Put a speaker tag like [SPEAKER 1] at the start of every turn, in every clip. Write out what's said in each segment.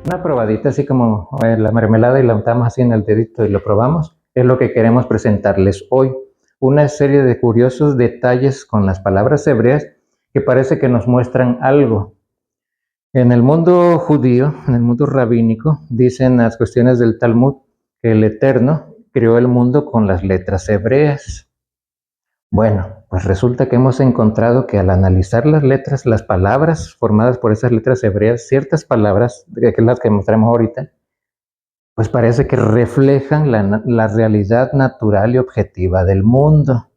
[SPEAKER 1] Una probadita, así como la mermelada y la untamos así en el dedito y lo probamos, es lo que queremos presentarles hoy. Una serie de curiosos detalles con las palabras hebreas que parece que nos muestran algo. En el mundo judío, en el mundo rabínico, dicen las cuestiones del Talmud que el Eterno creó el mundo con las letras hebreas. Bueno, pues resulta que hemos encontrado que al analizar las letras, las palabras formadas por esas letras hebreas, ciertas palabras, que es las que mostramos ahorita, pues parece que reflejan la realidad natural y objetiva del mundo.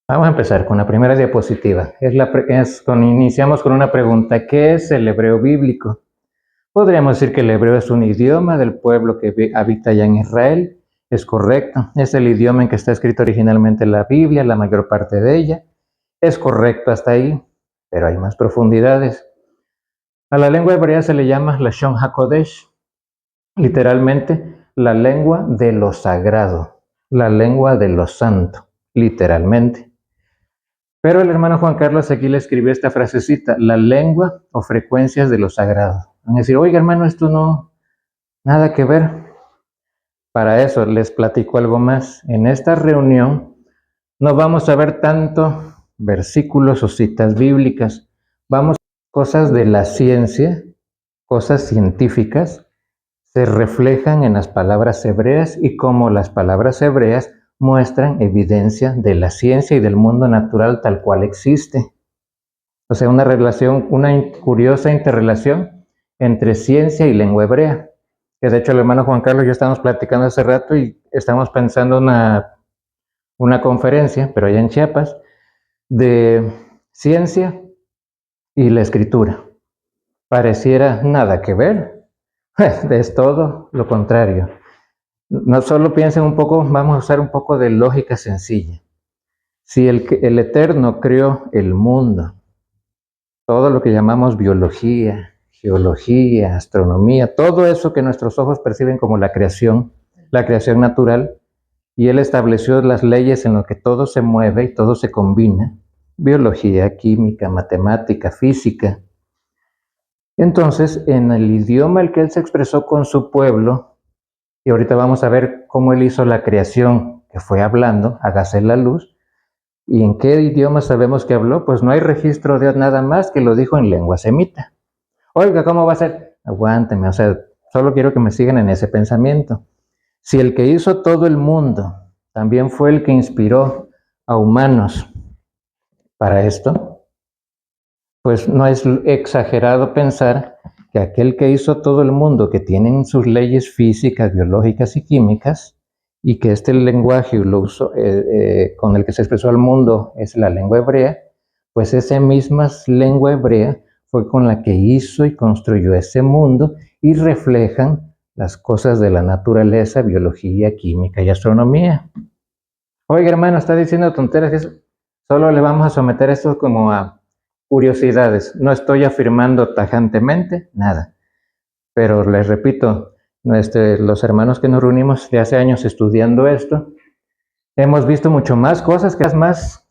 [SPEAKER 1] Vamos a empezar con la primera diapositiva. Iniciamos con una pregunta: ¿qué es el hebreo bíblico? Podríamos decir que el hebreo es un idioma del pueblo que habita allá en Israel. Es correcto, es el idioma en que está escrito originalmente la Biblia, la mayor parte de ella. Es correcto hasta ahí, pero hay más profundidades. A la lengua hebrea se le llama Lashon HaKodesh, literalmente la lengua de lo sagrado, la lengua de lo santo, literalmente. Pero el hermano Juan Carlos aquí le escribió esta frasecita: la lengua o frecuencias de lo sagrado. Van a decir, oiga hermano, esto no, nada que ver. Para eso les platico algo más. En esta reunión no vamos a ver tanto versículos o citas bíblicas. Vamos a ver cosas de la ciencia, cosas científicas, se reflejan en las palabras hebreas y cómo las palabras hebreas muestran evidencia de la ciencia y del mundo natural tal cual existe. O sea, una curiosa interrelación entre ciencia y lengua hebrea. Que de hecho el hermano Juan Carlos y yo estábamos platicando hace rato y estamos pensando una conferencia, pero allá en Chiapas, de ciencia y la escritura. Pareciera nada que ver, es todo lo contrario. No solo piensen un poco, vamos a usar un poco de lógica sencilla. Si el Eterno creó el mundo, todo lo que llamamos biología, geología, astronomía, todo eso que nuestros ojos perciben como la creación natural, y Él estableció las leyes en lo que todo se mueve y todo se combina, biología, química, matemática, física. Entonces, en el idioma en que Él se expresó con su pueblo, y ahorita vamos a ver cómo Él hizo la creación, que fue hablando, hágase la luz. ¿Y en qué idioma sabemos que habló? Pues no hay registro de nada más, que lo dijo en lengua semita. Oiga, ¿cómo va a ser? Aguánteme, o sea, solo quiero que me sigan en ese pensamiento. Si el que hizo todo el mundo también fue el que inspiró a humanos para esto, pues no es exagerado pensar que aquel que hizo todo el mundo, que tienen sus leyes físicas, biológicas y químicas, y que este lenguaje lo usó, con el que se expresó al mundo es la lengua hebrea, pues esa misma lengua hebrea fue con la que hizo y construyó ese mundo, y reflejan las cosas de la naturaleza, biología, química y astronomía. Oiga hermano, está diciendo tonteras, eso solo le vamos a someter esto como a curiosidades. No estoy afirmando tajantemente nada, pero les repito, los hermanos que nos reunimos de hace años estudiando esto, hemos visto mucho más cosas, que las más,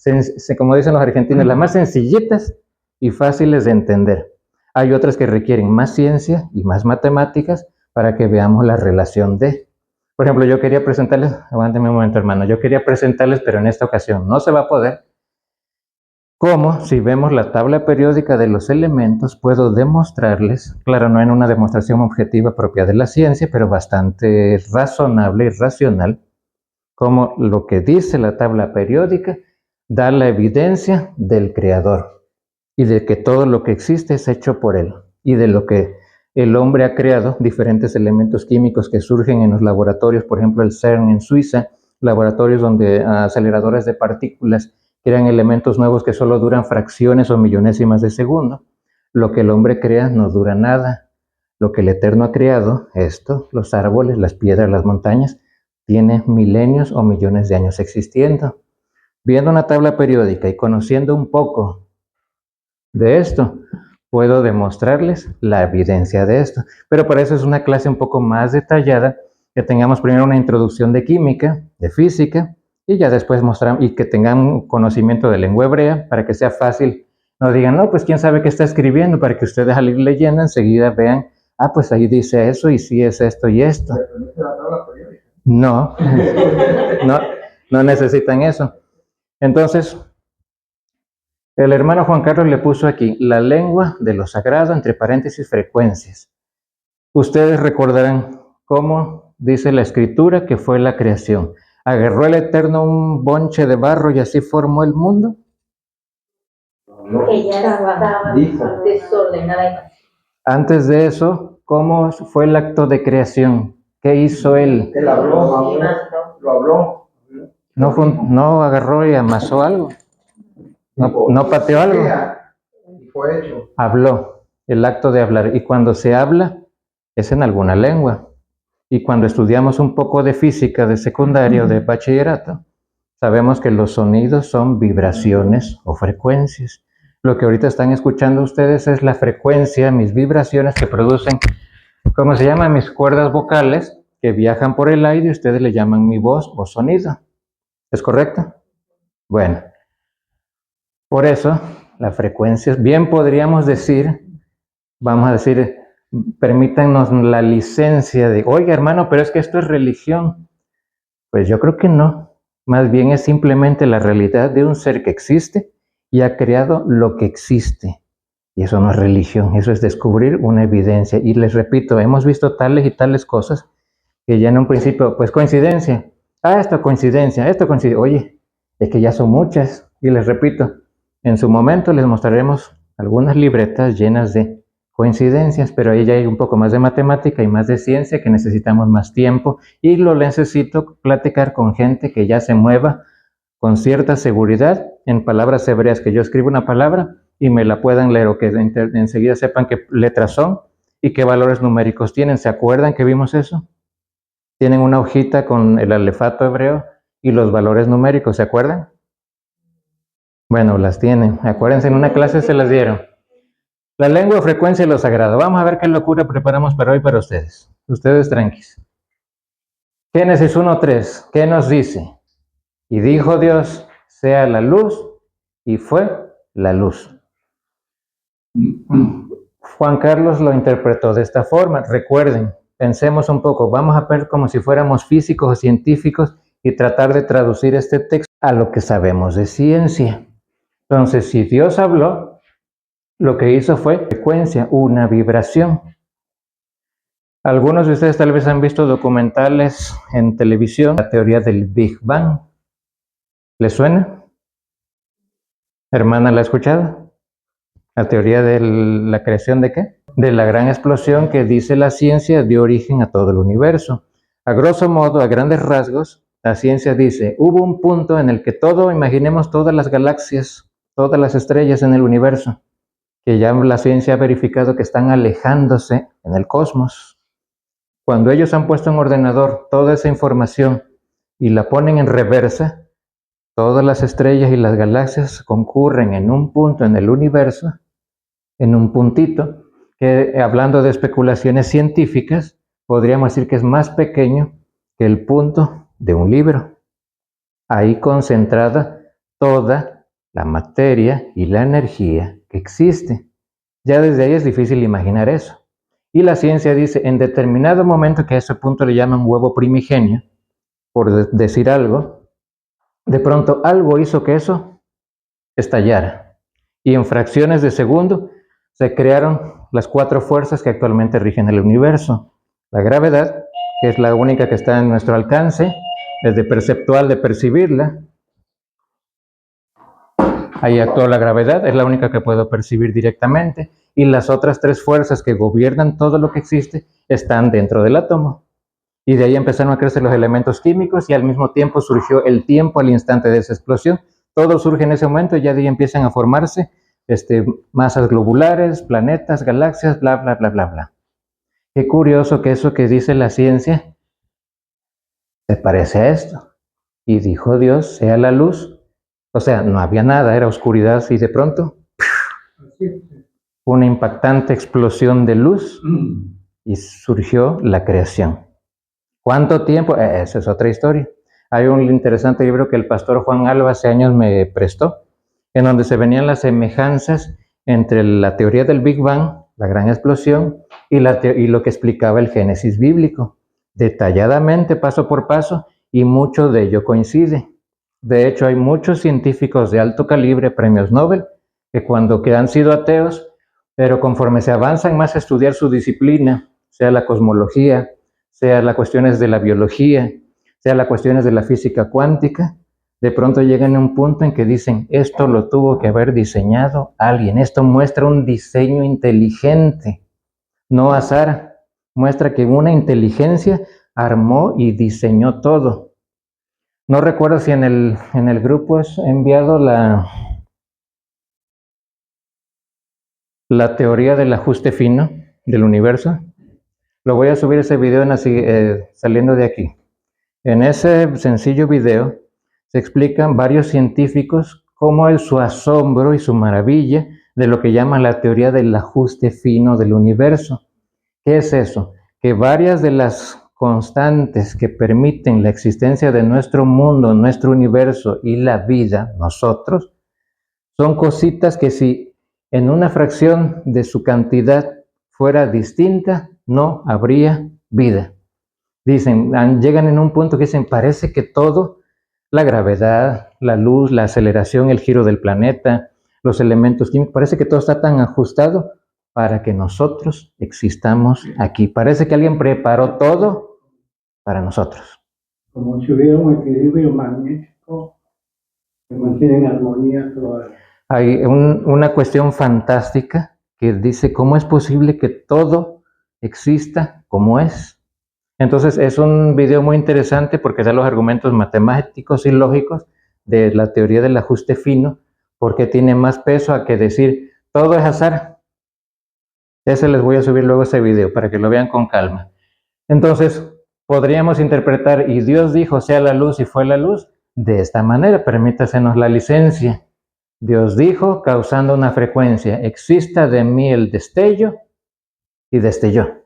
[SPEAKER 1] como dicen los argentinos, las más sencillitas y fáciles de entender. Hay otras que requieren más ciencia y más matemáticas para que veamos la relación de. Por ejemplo, yo quería presentarles, aguánteme un momento hermano, yo quería presentarles, pero en esta ocasión no se va a poder, cómo, si vemos la tabla periódica de los elementos, puedo demostrarles, claro, no en una demostración objetiva propia de la ciencia, pero bastante razonable y racional, cómo lo que dice la tabla periódica da la evidencia del creador y de que todo lo que existe es hecho por él, y de lo que el hombre ha creado, diferentes elementos químicos que surgen en los laboratorios, por ejemplo el CERN en Suiza, laboratorios donde aceleradores de partículas crean elementos nuevos que solo duran fracciones o millonésimas de segundo. Lo que el hombre crea no dura nada. Lo que el Eterno ha creado, esto, los árboles, las piedras, las montañas, tiene milenios o millones de años existiendo. Viendo una tabla periódica y conociendo un poco de esto, puedo demostrarles la evidencia de esto. Pero para eso es una clase un poco más detallada, que tengamos primero una introducción de química, de física, y ya después mostramos, y que tengan un conocimiento de lengua hebrea, para que sea fácil. No digan, no, pues quién sabe qué está escribiendo, para que ustedes al ir leyendo enseguida vean pues ahí dice eso y sí es esto y esto. No, no necesitan eso. Entonces, el hermano Juan Carlos le puso aquí, la lengua de lo sagrado, entre paréntesis, frecuencias. Ustedes recordarán cómo dice la Escritura que fue la creación. ¿Agarró el Eterno un bonche de barro y así formó el mundo?
[SPEAKER 2] Ella estaba desordenada.
[SPEAKER 1] Antes de eso, ¿cómo fue el acto de creación? ¿Qué hizo él?
[SPEAKER 3] Él habló, lo habló.
[SPEAKER 1] No agarró y amasó algo. No pateó algo.
[SPEAKER 3] Y fue hecho.
[SPEAKER 1] Habló, el acto de hablar. Y cuando se habla, es en alguna lengua. Y cuando estudiamos un poco de física de secundario, de bachillerato, sabemos que los sonidos son vibraciones o frecuencias. Lo que ahorita están escuchando ustedes es la frecuencia, mis vibraciones que producen, ¿cómo se llama? Mis cuerdas vocales que viajan por el aire y ustedes le llaman mi voz o sonido. ¿Es correcto? Bueno, por eso las frecuencias, bien podríamos decir, vamos a decir, permítanos la licencia de, oiga hermano, pero es que esto es religión. Pues yo creo que no, más bien es simplemente la realidad de un ser que existe y ha creado lo que existe. Y eso no es religión, eso es descubrir una evidencia. Y les repito, hemos visto tales y tales cosas que ya en un principio, pues coincidencia. Esto coincidencia. Oye, es que ya son muchas. Y les repito, en su momento les mostraremos algunas libretas llenas de coincidencias, pero ahí ya hay un poco más de matemática y más de ciencia que necesitamos más tiempo y lo necesito platicar con gente que ya se mueva con cierta seguridad en palabras hebreas, que yo escribo una palabra y me la puedan leer o que enseguida sepan qué letras son y qué valores numéricos tienen. ¿Se acuerdan que vimos eso? Tienen una hojita con el alefato hebreo y los valores numéricos, ¿se acuerdan? Bueno, las tienen. Acuérdense, en una clase se las dieron. La lengua, frecuencia y lo sagrado. Vamos a ver qué locura preparamos para hoy para ustedes. Ustedes tranquilos. Génesis 1:3, ¿qué nos dice? Y dijo Dios, sea la luz, y fue la luz. Juan Carlos lo interpretó de esta forma. Recuerden, pensemos un poco, vamos a ver como si fuéramos físicos o científicos y tratar de traducir este texto a lo que sabemos de ciencia. Entonces, si Dios habló, lo que hizo fue frecuencia, una vibración. Algunos de ustedes tal vez han visto documentales en televisión, la teoría del Big Bang. ¿Les suena? ¿Hermana, la ha escuchado? La teoría de la creación ¿de qué? De la gran explosión que dice la ciencia dio origen a todo el universo. A grosso modo, a grandes rasgos, la ciencia dice, hubo un punto en el que imaginemos todas las galaxias, todas las estrellas en el universo, que ya la ciencia ha verificado que están alejándose en el cosmos. Cuando ellos han puesto en ordenador toda esa información y la ponen en reversa, todas las estrellas y las galaxias concurren en un punto en el universo, en un puntito, que hablando de especulaciones científicas, podríamos decir que es más pequeño que el punto de un libro. Ahí concentrada toda la materia y la energía que existe. Ya desde ahí es difícil imaginar eso. Y la ciencia dice, en determinado momento, que a ese punto le llaman huevo primigenio, por decir algo, de pronto algo hizo que eso estallara. Y en fracciones de segundo se crearon las 4 fuerzas que actualmente rigen el universo. La gravedad, que es la única que está en nuestro alcance, desde perceptual de percibirla. Ahí actuó la gravedad, es la única que puedo percibir directamente. Y las otras 3 fuerzas que gobiernan todo lo que existe están dentro del átomo. Y de ahí empezaron a crecer los elementos químicos y al mismo tiempo surgió el tiempo al instante de esa explosión. Todo surge en ese momento y ya de ahí empiezan a formarse masas globulares, planetas, galaxias, bla, bla, bla, bla, bla. Qué curioso que eso que dice la ciencia se parece a esto. Y dijo Dios, sea la luz. O sea, no había nada, era oscuridad y de pronto una impactante explosión de luz y surgió la creación. ¿Cuánto tiempo? Esa es otra historia. Hay un interesante libro que el pastor Juan Alba hace años me prestó, en donde se venían las semejanzas entre la teoría del Big Bang la gran explosión, y lo que explicaba el Génesis bíblico, detalladamente, paso por paso, y mucho de ello coincide. De hecho, hay muchos científicos de alto calibre, premios Nobel, que han sido ateos, pero conforme se avanzan más a estudiar su disciplina, sea la cosmología, sea las cuestiones de la biología, sea las cuestiones de la física cuántica, de pronto llegan a un punto en que dicen, esto lo tuvo que haber diseñado alguien, esto muestra un diseño inteligente, no azar, muestra que una inteligencia armó y diseñó todo. No recuerdo si en el grupo has enviado la teoría del ajuste fino del universo. Lo voy a subir ese video saliendo de aquí. En ese sencillo video se explican varios científicos cómo es su asombro y su maravilla de lo que llaman la teoría del ajuste fino del universo. ¿Qué es eso? Que varias de las constantes que permiten la existencia de nuestro mundo, nuestro universo y la vida, nosotros, son cositas que si en una fracción de su cantidad fuera distinta, no habría vida. Dicen, llegan en un punto que dicen, parece que todo, la gravedad, la luz, la aceleración, el giro del planeta, los elementos químicos, parece que todo está tan ajustado para que nosotros existamos aquí. Parece que alguien preparó todo para nosotros.
[SPEAKER 4] Como si hubiera un equilibrio magnético que mantiene en armonía toda.
[SPEAKER 1] Hay una cuestión fantástica que dice cómo es posible que todo exista como es. Entonces es un video muy interesante porque da los argumentos matemáticos y lógicos de la teoría del ajuste fino, porque tiene más peso a que decir todo es azar. Ese les voy a subir luego ese video para que lo vean con calma. Entonces podríamos interpretar, y Dios dijo sea la luz y fue la luz, de esta manera, permítasenos la licencia. Dios dijo, causando una frecuencia, exista de mí el destello, y destelló.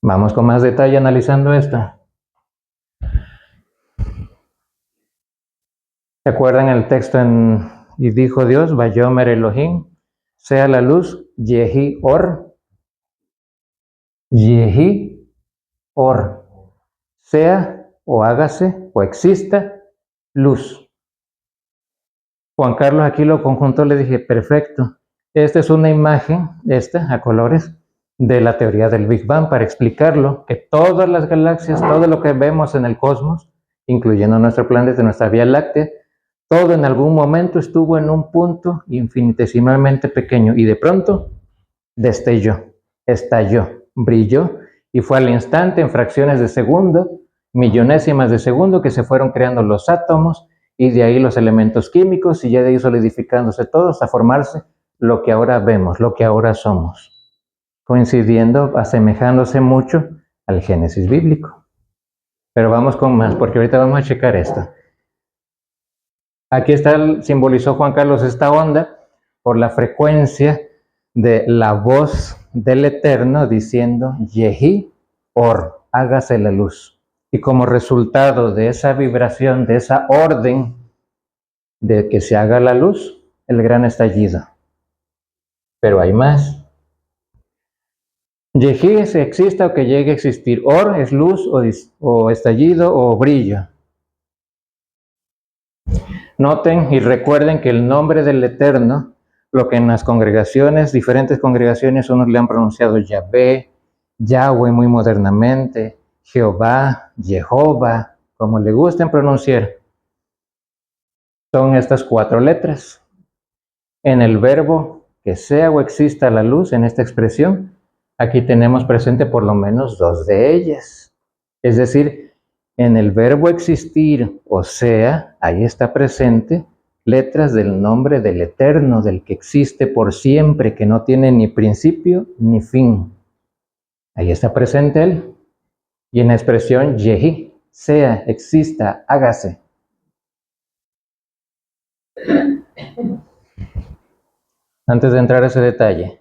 [SPEAKER 1] Vamos con más detalle analizando esto. ¿Se acuerdan el texto y dijo Dios, Vayomer Elohim, sea la luz, Yehi Or, sea o hágase o exista luz. Juan Carlos aquí lo conjuntó, le dije, perfecto. Esta es una imagen, a colores, de la teoría del Big Bang para explicarlo, que todas las galaxias, todo lo que vemos en el cosmos, incluyendo nuestro planeta, nuestra Vía Láctea, todo en algún momento estuvo en un punto infinitesimalmente pequeño y de pronto destelló, estalló, brilló y fue al instante, en fracciones de segundo, millonésimas de segundo, que se fueron creando los átomos y de ahí los elementos químicos y ya de ahí solidificándose todos a formarse lo que ahora vemos, lo que ahora somos, coincidiendo, asemejándose mucho al Génesis bíblico. Pero vamos con más, porque ahorita vamos a checar esto. Aquí simbolizó Juan Carlos esta onda por la frecuencia de la voz del Eterno diciendo Yehi Or, hágase la luz. Y como resultado de esa vibración, de esa orden de que se haga la luz, el gran estallido. Pero hay más. Yehi es que exista o que llegue a existir. Or es luz o estallido o brillo. Noten y recuerden que el nombre del Eterno, lo que en las congregaciones, diferentes congregaciones, unos le han pronunciado Yahvé, Yahweh muy modernamente, Jehová, Jehová, como le gusten pronunciar. Son estas 4 letras. En el verbo que sea o exista la luz, en esta expresión, aquí tenemos presente por lo menos 2 de ellas. Es decir, en el verbo existir, o sea, ahí está presente letras del nombre del Eterno, del que existe por siempre, que no tiene ni principio ni fin. Ahí está presente Él. Y en la expresión Yehi, sea, exista, hágase. Antes de entrar a ese detalle,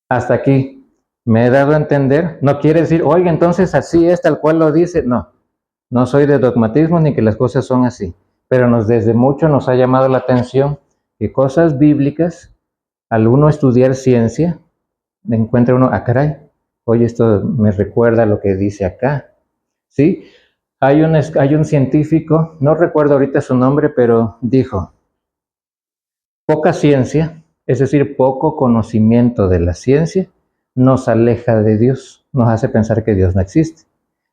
[SPEAKER 1] hasta aquí me he dado a entender. No quiere decir, oiga, entonces así es, tal cual lo dice. No soy de dogmatismo ni que las cosas son así. Pero desde mucho nos ha llamado la atención que cosas bíblicas, al uno estudiar ciencia, encuentra uno, ah, caray, oye, esto me recuerda a lo que dice acá, ¿sí? Hay un científico, no recuerdo ahorita su nombre, pero dijo, poca ciencia, es decir, poco conocimiento de la ciencia, nos aleja de Dios, nos hace pensar que Dios no existe.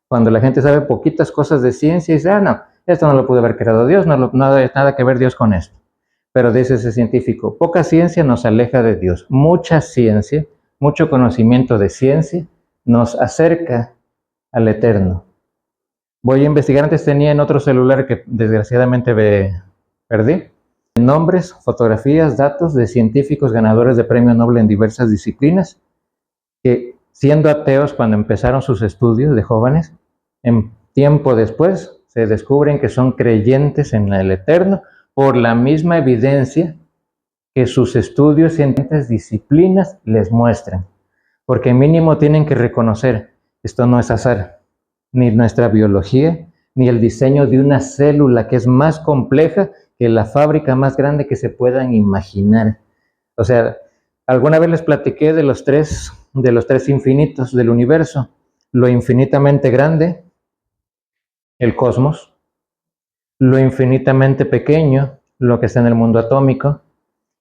[SPEAKER 1] Cuando la gente sabe poquitas cosas de ciencia, dice, ah, no, esto no lo pudo haber creado Dios, no nada que ver Dios con esto. Pero dice ese científico, poca ciencia nos aleja de Dios, mucha ciencia, mucho conocimiento de ciencia nos acerca al Eterno. Voy a investigar, antes tenía en otro celular que desgraciadamente perdí, nombres, fotografías, datos de científicos ganadores de premio Nobel en diversas disciplinas, que siendo ateos cuando empezaron sus estudios de jóvenes, en tiempo después se descubren que son creyentes en el Eterno por la misma evidencia que sus estudios en diferentes disciplinas les muestran. Porque mínimo tienen que reconocer, esto no es azar, ni nuestra biología, ni el diseño de una célula que es más compleja que la fábrica más grande que se puedan imaginar. O sea, alguna vez les platiqué de los tres infinitos del universo, lo infinitamente grande, el cosmos, lo infinitamente pequeño, lo que está en el mundo atómico,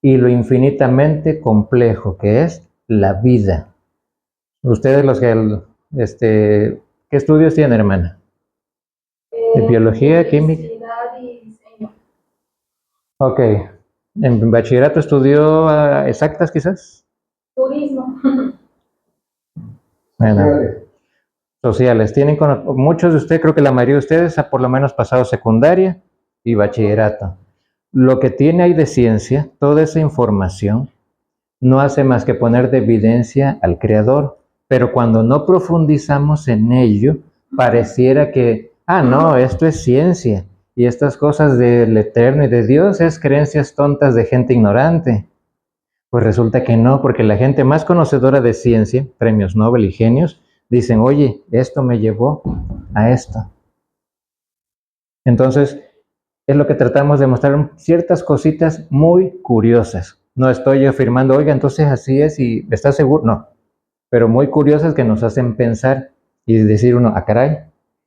[SPEAKER 1] y lo infinitamente complejo, que es la vida. Ustedes ¿qué estudios tienen, hermana? ¿De biología, química?
[SPEAKER 2] Y diseño.
[SPEAKER 1] Ok. ¿En bachillerato estudió exactas quizás?
[SPEAKER 2] Turismo.
[SPEAKER 1] Bueno, sociales. Muchos de ustedes, creo que la mayoría de ustedes ha por lo menos pasado secundaria y bachillerato. Lo que tiene ahí de ciencia, toda esa información, no hace más que poner de evidencia al Creador. Pero cuando no profundizamos en ello, pareciera que, ah, no, esto es ciencia. Y estas cosas del Eterno y de Dios es creencias tontas de gente ignorante. Pues resulta que no, porque la gente más conocedora de ciencia, premios Nobel y genios, dicen, oye, esto me llevó a esto. Entonces, es lo que tratamos de mostrar, ciertas cositas muy curiosas. No estoy afirmando, oiga, entonces así es y ¿está seguro? No, pero muy curiosas que nos hacen pensar y decir uno, ah, caray,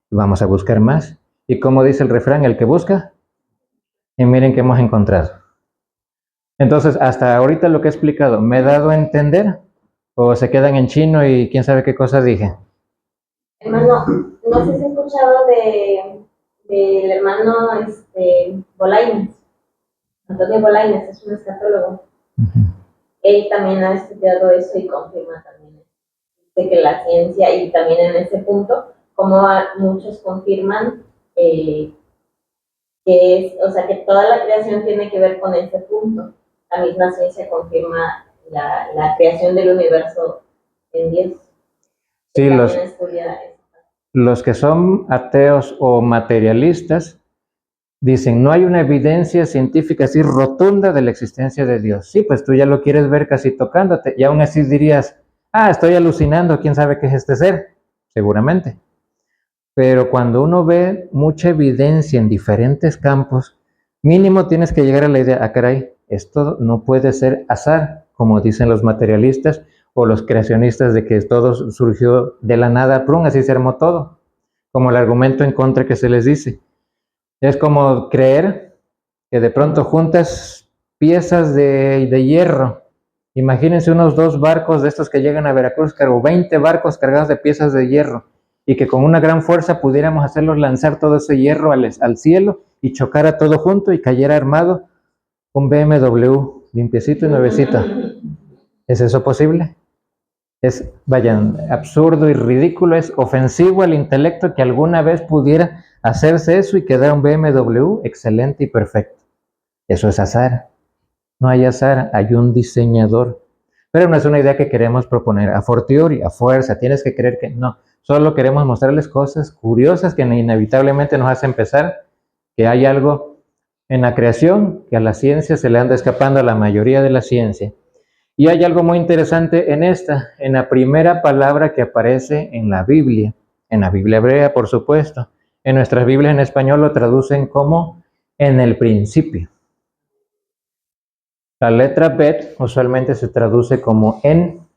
[SPEAKER 1] vamos a buscar más. Y como dice el refrán, el que busca, y miren qué hemos encontrado. Entonces, hasta ahorita lo que he explicado, ¿me he dado a entender? ¿O se quedan en chino y quién sabe qué cosa dije?
[SPEAKER 2] Hermano, no sé si has escuchado del hermano Bolaños. Antonio Bolaños es un escatólogo. Él también ha estudiado eso y confirma también de que la ciencia, y también en ese punto, como muchos confirman que que toda la creación tiene que ver con ese punto. La misma ciencia confirma la creación del universo en Dios.
[SPEAKER 1] Sí,
[SPEAKER 2] Estudia eso.
[SPEAKER 1] Los que son ateos o materialistas dicen, no hay una evidencia científica así rotunda de la existencia de Dios. Sí, pues tú ya lo quieres ver casi tocándote, y aún así dirías, ah, estoy alucinando, ¿quién sabe qué es este ser? Seguramente. Pero cuando uno ve mucha evidencia en diferentes campos, mínimo tienes que llegar a la idea, ah, caray, esto no puede ser azar, como dicen los materialistas o los creacionistas de que todo surgió de la nada, plum, así se armó todo. Como el argumento en contra que se les dice. Es como creer que de pronto juntas piezas de hierro. Imagínense unos 2 barcos de estos que llegan a Veracruz, o 20 barcos cargados de piezas de hierro, y que con una gran fuerza pudiéramos hacerlos lanzar todo ese hierro al cielo y chocara todo junto y cayera armado un BMW limpiecito y nuevecito. ¿Es eso posible? Vayan, absurdo y ridículo, es ofensivo al intelecto que alguna vez pudiera hacerse eso y quedar un BMW excelente y perfecto. Eso es azar. No hay azar, hay un diseñador. Pero no es una idea que queremos proponer a fortiori, a fuerza, tienes que creer que no. Solo queremos mostrarles cosas curiosas que inevitablemente nos hacen pensar que hay algo en la creación que a la ciencia se le anda escapando, a la mayoría de la ciencia. Y hay algo muy interesante en la primera palabra que aparece en la Biblia hebrea, por supuesto. En nuestras Biblias en español lo traducen como en el principio. La letra Bet usualmente se traduce como en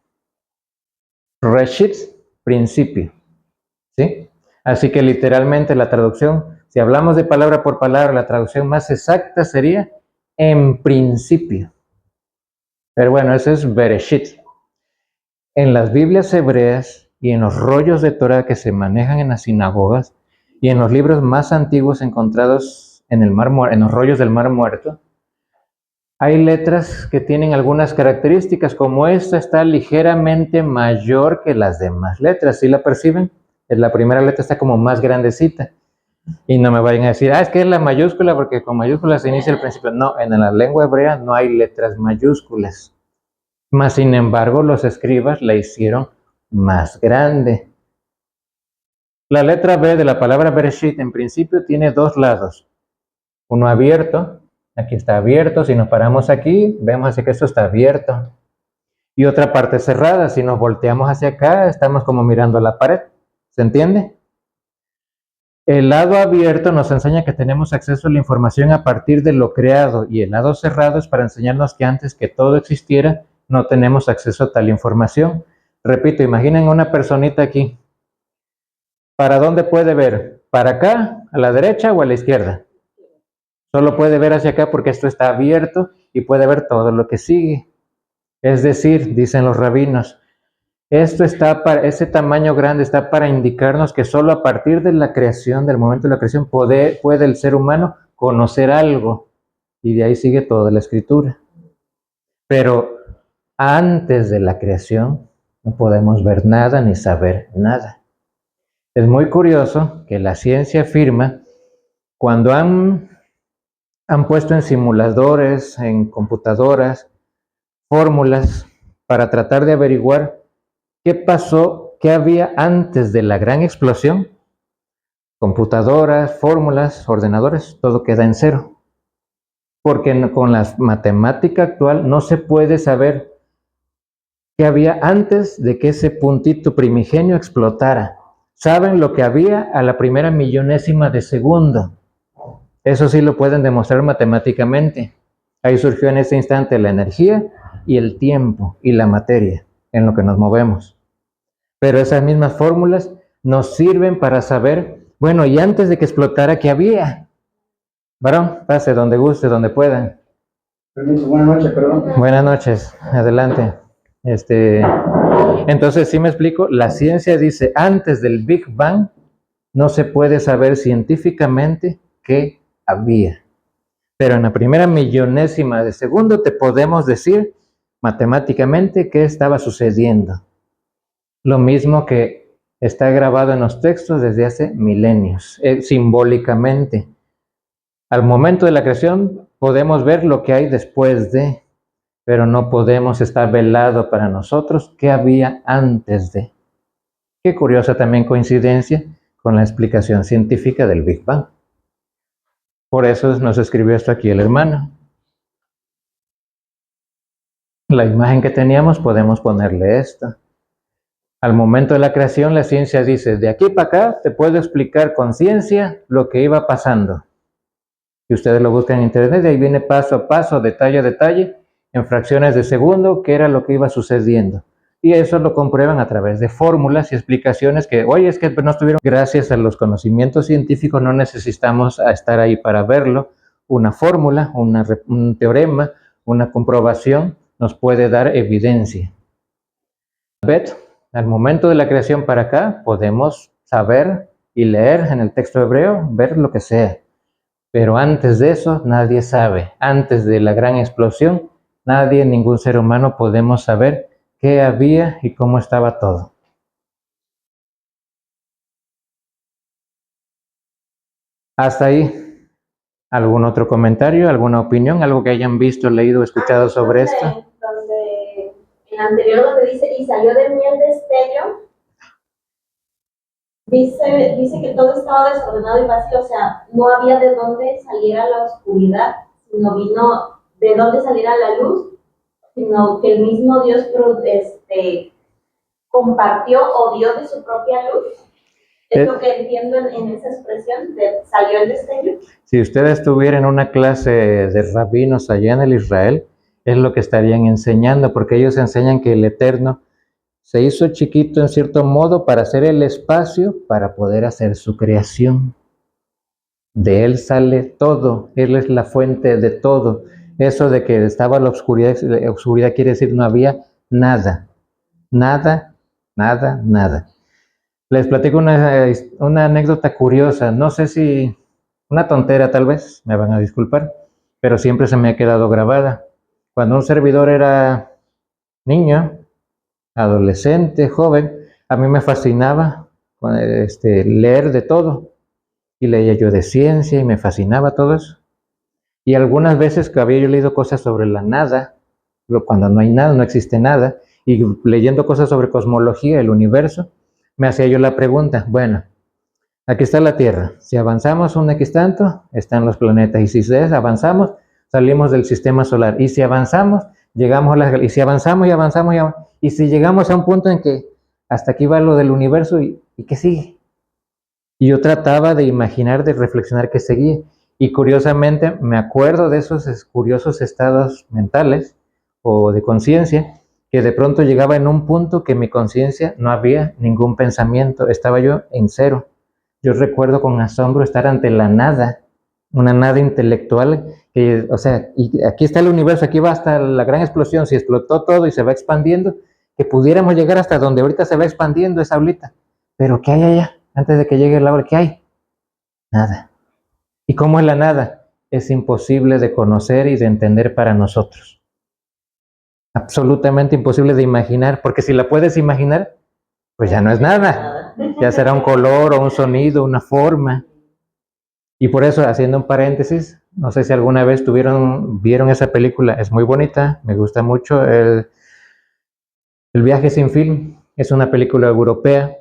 [SPEAKER 1] Reshit, principio, ¿sí? Así que literalmente la traducción, si hablamos de palabra por palabra, la traducción más exacta sería en principio. Pero bueno, eso es Bereshit. En las Biblias hebreas y en los rollos de Torah que se manejan en las sinagogas y en los libros más antiguos encontrados en los rollos del Mar Muerto, hay letras que tienen algunas características, como esta está ligeramente mayor que las demás letras. ¿Sí la perciben? La primera letra está como más grandecita. Y no me vayan a decir, es que es la mayúscula porque con mayúsculas se inicia el principio. No, en la lengua hebrea no hay letras mayúsculas. Mas, sin embargo, los escribas la hicieron más grande. La letra B de la palabra Bereshit en principio tiene dos lados. Uno abierto, aquí está abierto, si nos paramos aquí, vemos que esto está abierto. Y otra parte cerrada, si nos volteamos hacia acá, estamos como mirando a la pared. ¿Se entiende? El lado abierto nos enseña que tenemos acceso a la información a partir de lo creado, y el lado cerrado es para enseñarnos que antes que todo existiera, no tenemos acceso a tal información. Repito, imaginen una personita aquí. ¿Para dónde puede ver? ¿Para acá, a la derecha o a la izquierda? Solo puede ver hacia acá porque esto está abierto y puede ver todo lo que sigue. Es decir, dicen los rabinos, ese tamaño grande está para indicarnos que solo a partir de la creación, del momento de la creación, puede el ser humano conocer algo. Y de ahí sigue toda la escritura. Pero antes de la creación no podemos ver nada ni saber nada. Es muy curioso que la ciencia afirma, cuando han puesto en simuladores, en computadoras, fórmulas para tratar de averiguar qué pasó, qué había antes de la gran explosión. Computadoras, fórmulas, ordenadores, todo queda en cero. Porque con la matemática actual no se puede saber qué había antes de que ese puntito primigenio explotara. Saben lo que había a la primera millonésima de segundo. Eso sí lo pueden demostrar matemáticamente. Ahí surgió en ese instante la energía y el tiempo y la materia en lo que nos movemos. Pero esas mismas fórmulas nos sirven para saber, bueno, y antes de que explotara, ¿qué había? Varón, pase donde guste, donde pueda.
[SPEAKER 3] Permiso, buenas noches, perdón.
[SPEAKER 1] Buenas noches, adelante. Entonces, ¿sí me explico? La ciencia dice, antes del Big Bang, no se puede saber científicamente qué había. Pero en la primera millonésima de segundo te podemos decir matemáticamente qué estaba sucediendo. Lo mismo que está grabado en los textos desde hace milenios, simbólicamente. Al momento de la creación podemos ver lo que hay después de, pero no podemos estar velado para nosotros qué había antes de. Qué curiosa también coincidencia con la explicación científica del Big Bang. Por eso nos escribió esto aquí el hermano. La imagen que teníamos podemos ponerle esto. Al momento de la creación, la ciencia dice, de aquí para acá te puedo explicar con ciencia lo que iba pasando. Y ustedes lo buscan en internet, y ahí viene paso a paso, detalle a detalle, en fracciones de segundo, qué era lo que iba sucediendo. Y eso lo comprueban a través de fórmulas y explicaciones que, oye, es que no estuvieron. Gracias a los conocimientos científicos no necesitamos estar ahí para verlo. Una fórmula, un teorema, una comprobación nos puede dar evidencia. Al momento de la creación para acá, podemos saber y leer en el texto hebreo, ver lo que sea. Pero antes de eso, nadie sabe. Antes de la gran explosión, nadie, ningún ser humano podemos saber qué había y cómo estaba todo. Hasta ahí. ¿Algún otro comentario, alguna opinión, algo que hayan visto, leído, escuchado sobre esto?
[SPEAKER 2] Donde en anterior donde dice, y salió de mí el destello, dice que todo estaba desordenado y vacío, o sea, no había de dónde saliera la oscuridad, sino vino de dónde saliera la luz, sino que el mismo Dios compartió o dio de su propia luz. Es lo que entiendo en esa expresión de salió el destello.
[SPEAKER 1] Si usted estuviera en una clase de rabinos allá en el Israel, es lo que estarían enseñando, porque ellos enseñan que el Eterno se hizo chiquito en cierto modo para hacer el espacio, para poder hacer su creación. De Él sale todo, Él es la fuente de todo. Eso de que estaba la oscuridad quiere decir no había nada, nada, nada, nada. Les platico una anécdota curiosa, no sé si una tontera tal vez, me van a disculpar, pero siempre se me ha quedado grabada. Cuando un servidor era niño, adolescente, joven, a mí me fascinaba leer de todo. Y leía yo de ciencia y me fascinaba todo eso. Y algunas veces que había yo leído cosas sobre la nada, cuando no hay nada, no existe nada, y leyendo cosas sobre cosmología, el universo, me hacía yo la pregunta, bueno, aquí está la Tierra, si avanzamos un X tanto, están los planetas, y si avanzamos, salimos del sistema solar, y si avanzamos, llegamos a y si avanzamos y avanzamos, y si llegamos a un punto en que hasta aquí va lo del universo, ¿y qué sigue? Y yo trataba de imaginar, de reflexionar qué seguía. Y curiosamente me acuerdo de esos curiosos estados mentales o de conciencia, que de pronto llegaba en un punto que mi conciencia no había ningún pensamiento, estaba yo en cero. Yo recuerdo con asombro estar ante la nada, una nada intelectual, que, o sea, y aquí está el universo, aquí va hasta la gran explosión, si explotó todo y se va expandiendo, que pudiéramos llegar hasta donde ahorita se va expandiendo esa bolita. Pero ¿qué hay allá? Antes de que llegue la hora, ¿qué hay? Nada. ¿Y cómo es la nada? Es imposible de conocer y de entender para nosotros. Absolutamente imposible de imaginar, porque si la puedes imaginar, pues ya no es nada. Ya será un color o un sonido, una forma. Y por eso, haciendo un paréntesis, no sé si alguna vez vieron esa película, es muy bonita, me gusta mucho, El viaje sin fin, es una película europea.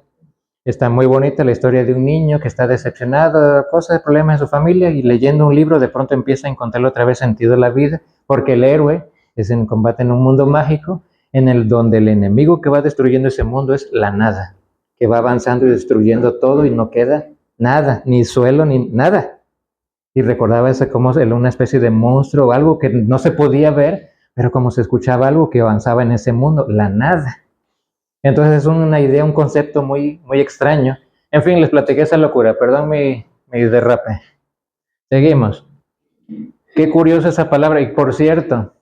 [SPEAKER 1] Está muy bonita la historia de un niño que está decepcionado, cosas de problemas en su familia, y leyendo un libro de pronto empieza a encontrarle otra vez sentido a la vida, porque el héroe es en combate en un mundo mágico en el donde el enemigo que va destruyendo ese mundo es la nada, que va avanzando y destruyendo todo y no queda nada, ni suelo, ni nada. Y recordaba ese como una especie de monstruo o algo que no se podía ver, pero como se escuchaba algo que avanzaba en ese mundo, la nada. Entonces es una idea, un concepto muy, muy extraño. En fin, les platiqué esa locura, perdón mi derrape. Seguimos. Qué curiosa esa palabra. Y por cierto,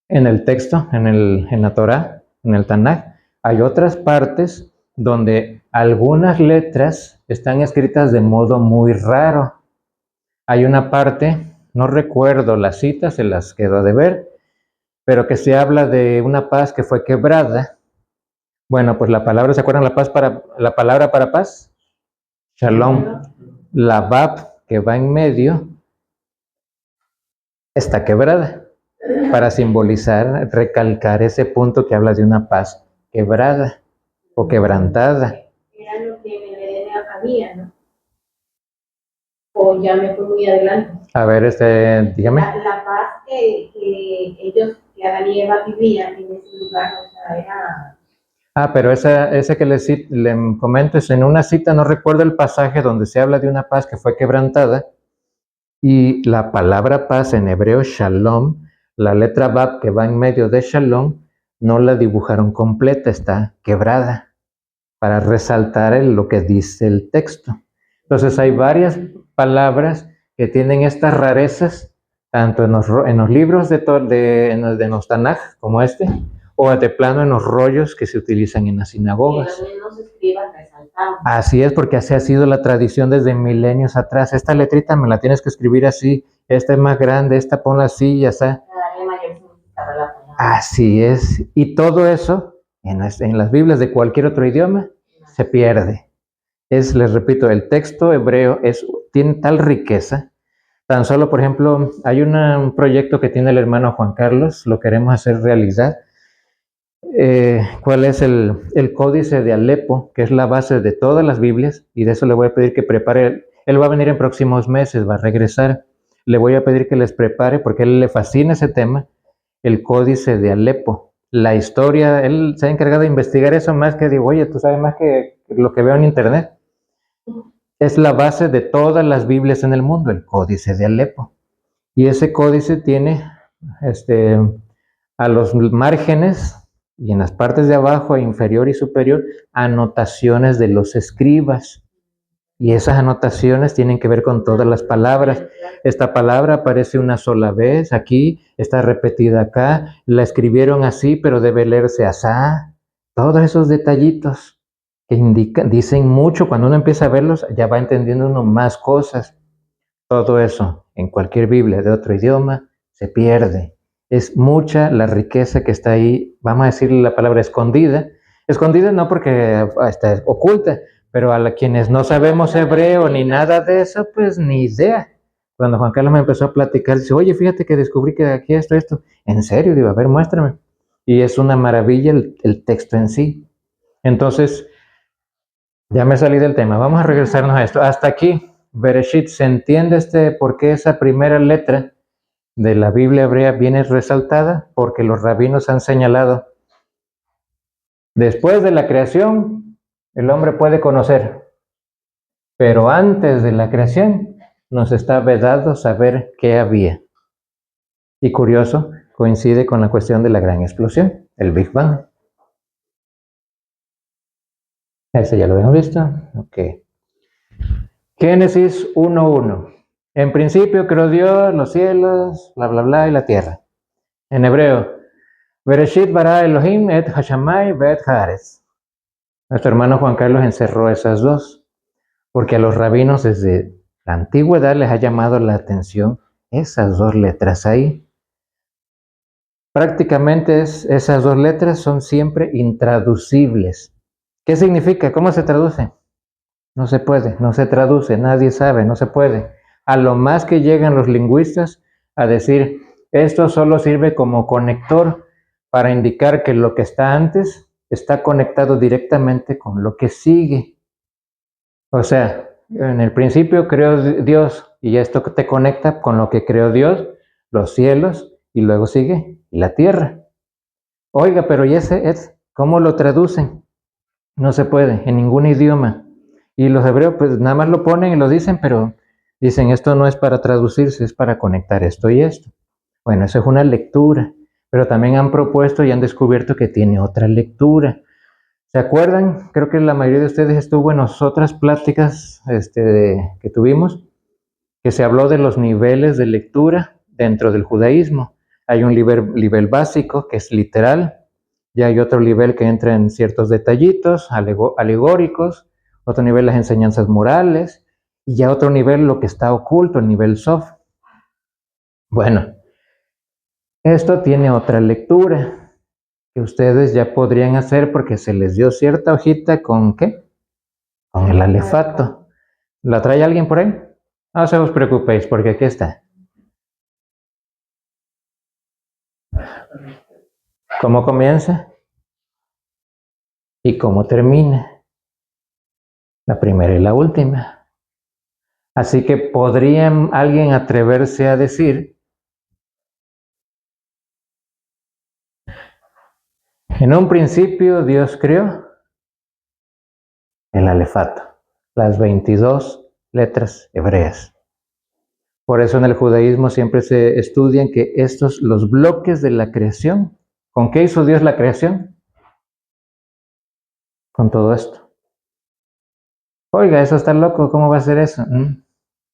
[SPEAKER 1] en el texto, en la Torá, en el Tanaj, hay otras partes donde algunas letras están escritas de modo muy raro. Hay una parte, no recuerdo la cita, se las quedo de ver, pero que se habla de una paz que fue quebrada. Bueno, pues la palabra, ¿se acuerdan la palabra para paz? Shalom. La Bab que va en medio está quebrada para simbolizar, recalcar ese punto que habla de una paz quebrada o quebrantada.
[SPEAKER 2] Era lo que en el Edén había, ¿no? O ya me fui muy adelante.
[SPEAKER 1] A ver, dígame.
[SPEAKER 2] La paz que ellos, que Adán y Eva vivían en ese lugar, o sea, era...
[SPEAKER 1] Pero ese que les comento es en una cita, no recuerdo el pasaje donde se habla de una paz que fue quebrantada, y la palabra paz en hebreo, shalom, la letra Bab que va en medio de shalom, no la dibujaron completa, está quebrada, para resaltar lo que dice el texto. Entonces hay varias palabras que tienen estas rarezas, tanto en los libros de los Tanaj, como este, o de plano en los rollos que se utilizan en las sinagogas.
[SPEAKER 2] Y los mismos escribas resaltaban.
[SPEAKER 1] Así es, porque así ha sido la tradición desde milenios atrás. Esta letrita me la tienes que escribir así, esta es más grande, esta ponla así, ya está.
[SPEAKER 2] Darle mayor significado a la palabra.
[SPEAKER 1] Así es. Y todo eso, en las Biblias de cualquier otro idioma, se pierde. Les repito, el texto hebreo tiene tal riqueza. Tan solo, por ejemplo, hay un proyecto que tiene el hermano Juan Carlos, lo queremos hacer realidad. ¿Cuál es el códice de Alepo, que es la base de todas las Biblias? Y de eso le voy a pedir que prepare. Él va a venir en próximos meses, va a regresar. Le voy a pedir que les prepare, porque a él le fascina ese tema, el códice de Alepo. La historia, él se ha encargado de investigar eso más que digo, oye, tú sabes más que lo que veo en internet. Es la base de todas las Biblias en el mundo, el códice de Alepo. Y ese códice tiene A los márgenes y en las partes de abajo, inferior y superior, anotaciones de los escribas. Y esas anotaciones tienen que ver con todas las palabras. Esta palabra aparece una sola vez aquí, está repetida acá, la escribieron así, pero debe leerse asá. Todos esos detallitos que dicen mucho, cuando uno empieza a verlos, ya va entendiendo uno más cosas. Todo eso, en cualquier Biblia de otro idioma, se pierde. Es mucha la riqueza que está ahí, vamos a decirle la palabra escondida. Escondida no porque está oculta, pero quienes no sabemos hebreo ni nada de eso, pues ni idea. Cuando Juan Carlos me empezó a platicar, dice, oye, fíjate que descubrí que aquí esto. ¿En serio? Digo, a ver, muéstrame. Y es una maravilla el texto en sí. Entonces, ya me salí del tema. Vamos a regresarnos a esto. Hasta aquí, Bereshit, ¿se entiende por qué esa primera letra de la Biblia hebrea viene resaltada? Porque los rabinos han señalado, después de la creación, el hombre puede conocer, pero antes de la creación nos está vedado saber qué había. Y curioso, coincide con la cuestión de la gran explosión, el Big Bang. Ese ya lo habíamos visto. Ok. Génesis 1:1. En principio creó Dios los cielos, bla, bla, bla, y la tierra. En hebreo, Bereshit bara Elohim et hashamay ve'et haaretz. Nuestro hermano Juan Carlos encerró esas dos, porque a los rabinos desde la antigüedad les ha llamado la atención esas dos letras ahí. Prácticamente esas dos letras son siempre intraducibles. ¿Qué significa? ¿Cómo se traduce? No se puede, no se traduce, nadie sabe, no se puede. A lo más que llegan los lingüistas a decir, esto solo sirve como conector para indicar que lo que está antes está conectado directamente con lo que sigue. O sea, en el principio creó Dios y esto te conecta con lo que creó Dios, los cielos, y luego sigue la tierra. Oiga, pero ¿y ese cómo lo traducen? No se puede, en ningún idioma. Y los hebreos pues nada más lo ponen y lo dicen, pero dicen esto no es para traducirse, es para conectar esto y esto. Bueno, eso es una lectura, pero también han propuesto y han descubierto que tiene otra lectura. ¿Se acuerdan? Creo que la mayoría de ustedes estuvo en las otras pláticas que tuvimos, que se habló de los niveles de lectura dentro del judaísmo. Hay un nivel básico que es literal, ya hay otro nivel que entra en ciertos detallitos alegóricos, otro nivel las enseñanzas morales, y ya otro nivel lo que está oculto, el nivel soft. Bueno, esto tiene otra lectura que ustedes ya podrían hacer porque se les dio cierta hojita con ¿qué? Con el alefato. ¿La trae alguien por ahí? No se os preocupéis porque aquí está. ¿Cómo comienza? ¿Y cómo termina? La primera y la última. Así que podría alguien atreverse a decir, en un principio Dios creó el alefato, las 22 letras hebreas. Por eso en el judaísmo siempre se estudian que los bloques de la creación, ¿con qué hizo Dios la creación? Con todo esto. Oiga, eso está loco, ¿cómo va a ser eso?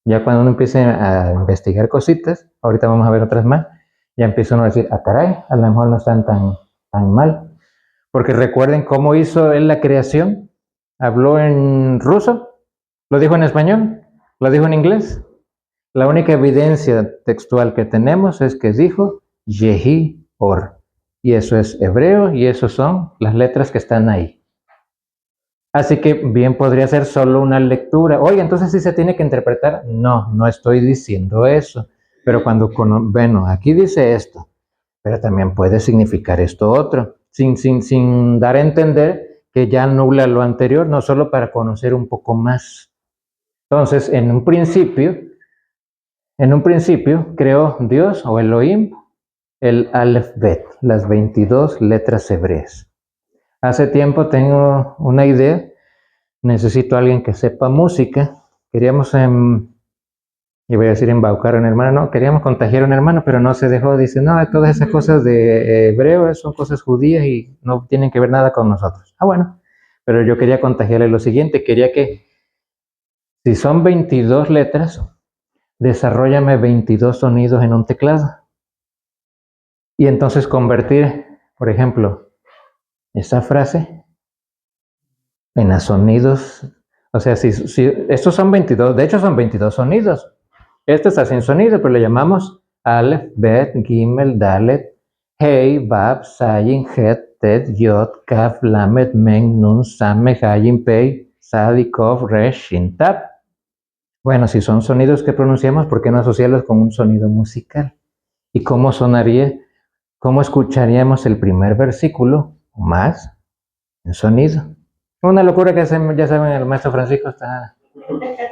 [SPEAKER 1] Ya cuando uno empiece a investigar cositas, ahorita vamos a ver otras más, ya empieza uno a decir, caray, a lo mejor no están tan mal. Porque recuerden cómo hizo él la creación. Habló en ruso, lo dijo en español, lo dijo en inglés. La única evidencia textual que tenemos es que dijo Yehi Or. Y eso es hebreo y eso son las letras que están ahí. Así que bien podría ser solo una lectura. Oye, entonces sí se tiene que interpretar. No, no estoy diciendo eso. Pero bueno, aquí dice esto, pero también puede significar esto otro, sin dar a entender que ya anula lo anterior, no solo para conocer un poco más. Entonces, en un principio creó Dios o Elohim el Aleph Bet, las 22 letras hebreas. Hace tiempo tengo una idea. Necesito a alguien que sepa música. Queríamos Y voy a decir embaucar a un hermano, no, queríamos contagiar a un hermano, pero no se dejó, dice, no, todas esas cosas de hebreo son cosas judías y no tienen que ver nada con nosotros. Ah, bueno, pero yo quería contagiarle lo siguiente, quería que si son 22 letras, desarróllame 22 sonidos en un teclado. Y entonces convertir, por ejemplo, esa frase en sonidos. O sea, si estos son 22, de hecho son 22 sonidos. Este está sin sonido, pero le llamamos Aleph, Bet, Gimel, Dalet, Hey, Bab, Zayin, Het, Tet, Yod, Kaf, Lamed, Men, Nun, Sameh, Hayin, Pei, Sadi, Kof, Resh, Shin, Tab. Bueno, si son sonidos que pronunciamos, ¿por qué no asociarlos con un sonido musical? ¿Y cómo sonaría? ¿Cómo escucharíamos el primer versículo más en sonido? Una locura que ya saben, el maestro Francisco está...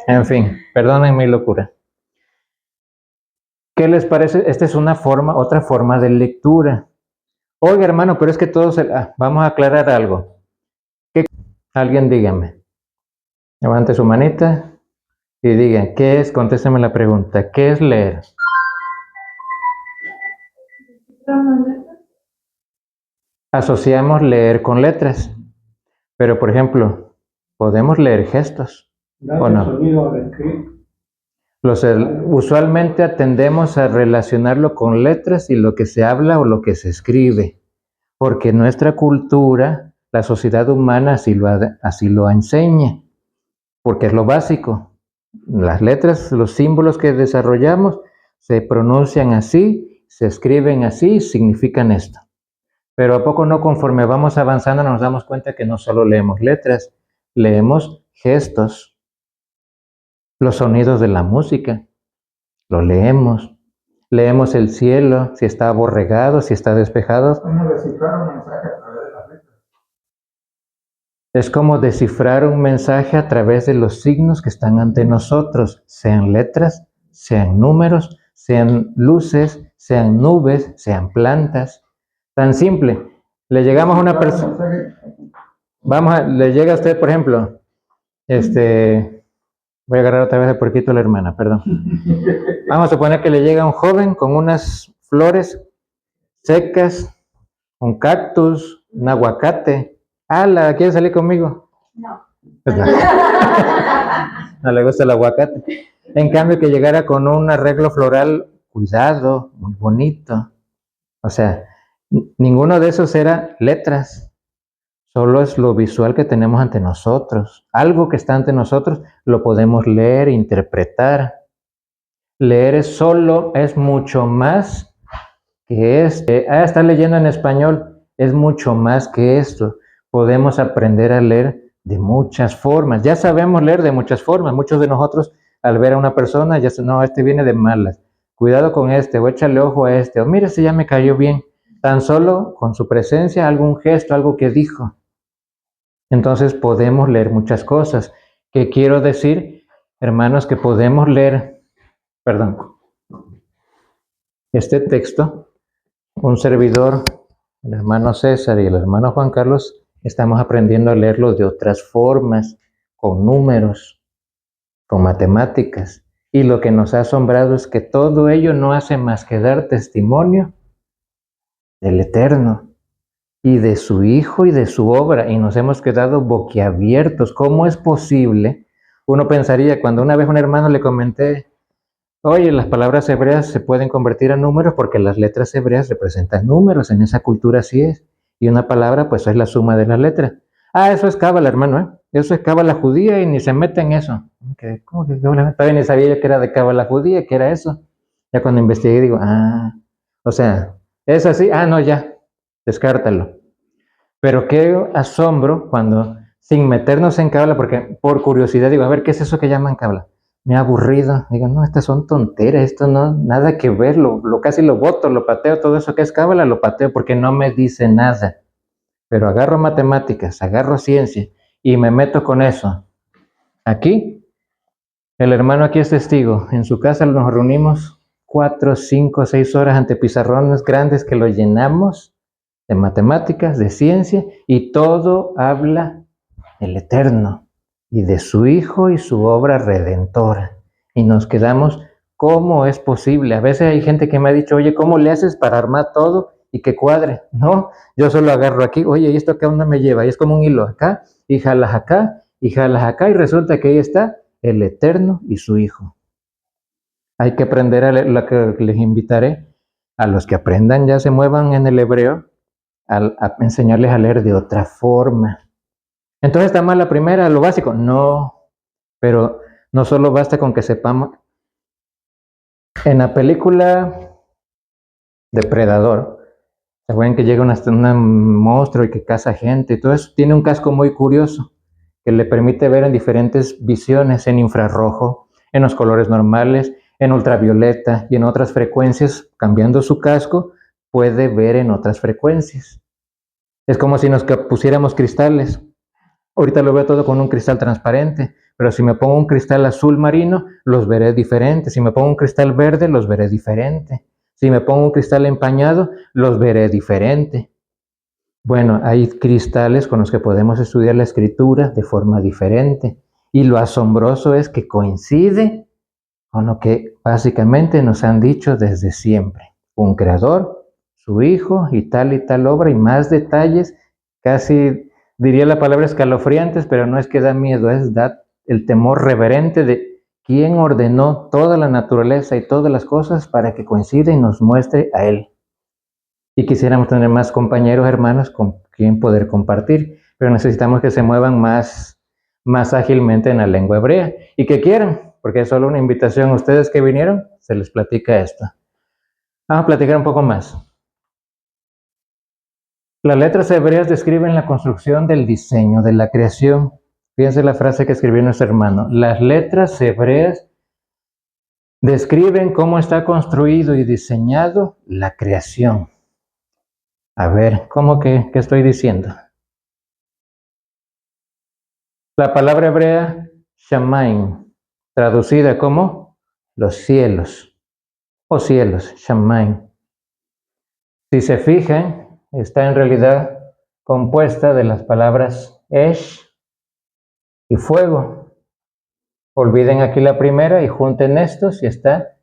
[SPEAKER 1] En fin, perdonen mi locura. ¿Qué les parece? Esta es otra forma de lectura. Oiga, hermano, pero es que todos... vamos a aclarar algo. Alguien dígame. Levante su manita y digan, ¿qué es? Contésteme la pregunta. ¿Qué es leer? Asociamos leer con letras. Pero, por ejemplo, podemos leer gestos, ¿o no?
[SPEAKER 4] Sonido al escrito.
[SPEAKER 1] Usualmente atendemos a relacionarlo con letras y lo que se habla o lo que se escribe, porque nuestra cultura, la sociedad humana así lo enseña, porque es lo básico. Las letras, los símbolos que desarrollamos se pronuncian así, se escriben así, significan esto. Pero a poco no, conforme vamos avanzando nos damos cuenta que no solo leemos letras, leemos gestos, los sonidos de la música, lo leemos. Leemos el cielo, si está aborregado, si está despejado.
[SPEAKER 3] ¿Cómo descifrar un mensaje a través de las letras?
[SPEAKER 1] Es como descifrar un mensaje a través de los signos que están ante nosotros, sean letras, sean números, sean luces, sean nubes, sean plantas. Tan simple. Le llegamos a una persona. Le llega a usted, por ejemplo, voy a agarrar otra vez de porquito a la hermana, perdón. Vamos a suponer que le llega un joven con unas flores secas, un cactus, un aguacate. ¡Hala! ¿Quiere salir conmigo?
[SPEAKER 2] No.
[SPEAKER 1] Pues no. No le gusta el aguacate. En cambio, que llegara con un arreglo floral cuidado, muy bonito. O sea, ninguno de esos era letras. Solo es lo visual que tenemos ante nosotros. Algo que está ante nosotros lo podemos leer e interpretar. Leer es mucho más que esto. Está leyendo en español, es mucho más que esto. Podemos aprender a leer de muchas formas. Ya sabemos leer de muchas formas. Muchos de nosotros, al ver a una persona, ya no, este viene de malas. Cuidado con este, o échale ojo a este, o mira si ya me cayó bien. Tan solo con su presencia, algún gesto, algo que dijo. Entonces podemos leer muchas cosas. ¿Qué quiero decir, hermanos? Que podemos leer, este texto, un servidor, el hermano César y el hermano Juan Carlos, estamos aprendiendo a leerlo de otras formas, con números, con matemáticas. Y lo que nos ha asombrado es que todo ello no hace más que dar testimonio del Eterno y de su Hijo y de su obra, y nos hemos quedado boquiabiertos. ¿Cómo es posible? Uno pensaría, cuando una vez un hermano le comenté, oye, las palabras hebreas se pueden convertir a números porque las letras hebreas representan números, en esa cultura así es, y una palabra pues es la suma de las letras. Eso es cábala, hermano, eso es cábala judía y ni se mete en eso. ¿Cómo que cábala? Todavía ni sabía yo que era de cábala judía, que era eso. Ya cuando investigué digo, o sea, es así, no, ya, descártalo. Pero qué asombro cuando, sin meternos en cábala, porque por curiosidad digo, a ver, ¿qué es eso que llaman cábala? Me ha aburrido. Digo, no, estas son tonteras, esto no, nada que ver, casi lo boto, lo pateo, todo eso que es cábala, lo pateo porque no me dice nada. Pero agarro matemáticas, agarro ciencia y me meto con eso. Aquí, el hermano aquí es testigo. En su casa nos reunimos 4, 5, 6 horas ante pizarrones grandes que los llenamos de matemáticas, de ciencia, y todo habla del Eterno y de su Hijo y su obra redentora. Y nos quedamos ¿Cómo es posible? A veces hay gente que me ha dicho, oye, ¿cómo le haces para armar todo y que cuadre? No, yo solo agarro aquí, oye, ¿y esto acá dónde me lleva? Y es como un hilo acá, y jalas acá, y jalas acá, y resulta que ahí está el Eterno y su Hijo. Hay que aprender a leer, lo que les invitaré a los que aprendan, ya se muevan en el hebreo, a enseñarles a leer de otra forma. Entonces está mal la primera, lo básico. No, pero no solo basta con que sepamos. En la película Depredador, ¿se acuerdan que llega un monstruo y que caza gente y todo eso? Tiene un casco muy curioso que le permite ver en diferentes visiones, en infrarrojo, en los colores normales, en ultravioleta y en otras frecuencias. Cambiando su casco, puede ver en otras frecuencias. Es como si nos pusiéramos cristales. Ahorita lo veo todo con un cristal transparente, pero si me pongo un cristal azul marino, los veré diferentes. Si me pongo un cristal verde, los veré diferente. Si me pongo un cristal empañado, los veré diferente. Bueno, hay cristales con los que podemos estudiar la escritura de forma diferente. Y lo asombroso es que coincide con lo que básicamente nos han dicho desde siempre. Un creador, su hijo y tal obra y más detalles, casi diría la palabra escalofriantes, pero no es que da miedo, es da el temor reverente de quién ordenó toda la naturaleza y todas las cosas para que coincida y nos muestre a Él. Y quisiéramos tener más compañeros, hermanos, con quien poder compartir, pero necesitamos que se muevan más ágilmente en la lengua hebrea y que quieran, porque es solo una invitación a ustedes que vinieron, se les platica esto. Vamos a platicar un poco más. Las letras hebreas describen la construcción del diseño, de la creación. Fíjense la frase que escribió nuestro hermano. Las letras hebreas describen cómo está construido y diseñado la creación. A ver, ¿cómo que estoy diciendo? La palabra hebrea Shamaim, traducida como los cielos o cielos, Shamaim. Si se fijan, está en realidad compuesta de las palabras Esh y fuego. Olviden aquí la primera y junten estos y está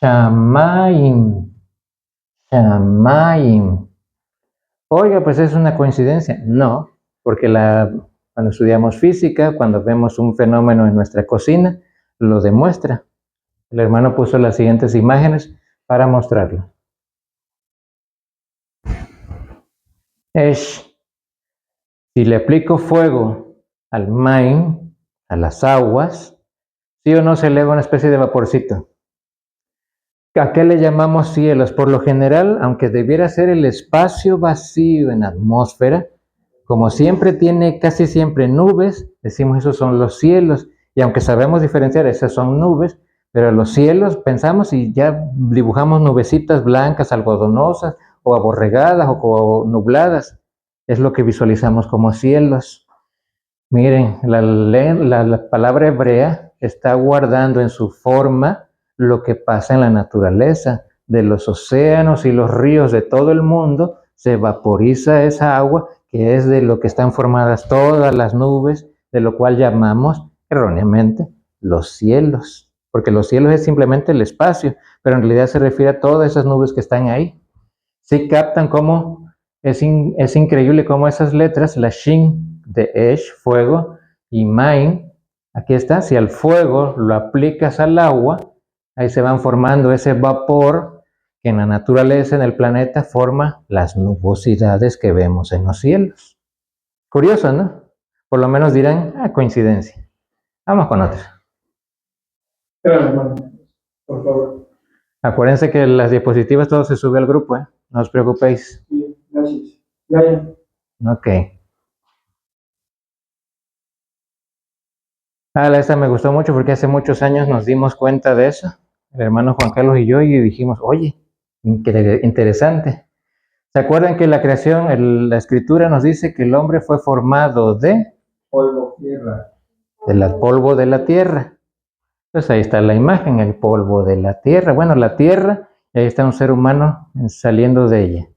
[SPEAKER 1] Shamaim. Shamaim. Oiga, pues es una coincidencia. No, porque cuando estudiamos física, cuando vemos un fenómeno en nuestra cocina, lo demuestra. El hermano puso las siguientes imágenes para mostrarlo. Esh. Si le aplico fuego al main, a las aguas, sí o no se eleva una especie de vaporcito. ¿A qué le llamamos cielos? Por lo general, aunque debiera ser el espacio vacío en la atmósfera, como siempre tiene casi siempre nubes, decimos esos son los cielos. Y aunque sabemos diferenciar, esas son nubes, pero los cielos pensamos y ya dibujamos nubecitas blancas, algodonosas, o aborregadas, o nubladas. Es lo que visualizamos como cielos. Miren, la palabra hebrea está guardando en su forma lo que pasa en la naturaleza. De los océanos y los ríos de todo el mundo se vaporiza esa agua que es de lo que están formadas todas las nubes, de lo cual llamamos erróneamente los cielos. Porque los cielos es simplemente el espacio, pero en realidad se refiere a todas esas nubes que están ahí. Sí captan cómo es increíble cómo esas letras, la Shin de Esh, fuego, y Main, aquí está, si al fuego lo aplicas al agua, ahí se van formando ese vapor que en la naturaleza, en el planeta, forma las nubosidades que vemos en los cielos. Curioso, ¿no? Por lo menos dirán, coincidencia. Vamos con otra.
[SPEAKER 4] Espera, hermano, por favor.
[SPEAKER 1] Acuérdense que las diapositivas todo se sube al grupo, ¿eh? No os preocupéis.
[SPEAKER 4] Sí, gracias. Ya.
[SPEAKER 1] Ok. Esa me gustó mucho porque hace muchos años nos dimos cuenta de eso, el hermano Juan Carlos y yo, y dijimos, oye, interesante. ¿Se acuerdan que la creación, la escritura nos dice que el hombre fue formado de
[SPEAKER 3] Polvo, tierra.
[SPEAKER 1] del polvo de la tierra? Entonces ahí está la imagen, el polvo de la tierra. Bueno, la tierra, y ahí está un ser humano saliendo de ella.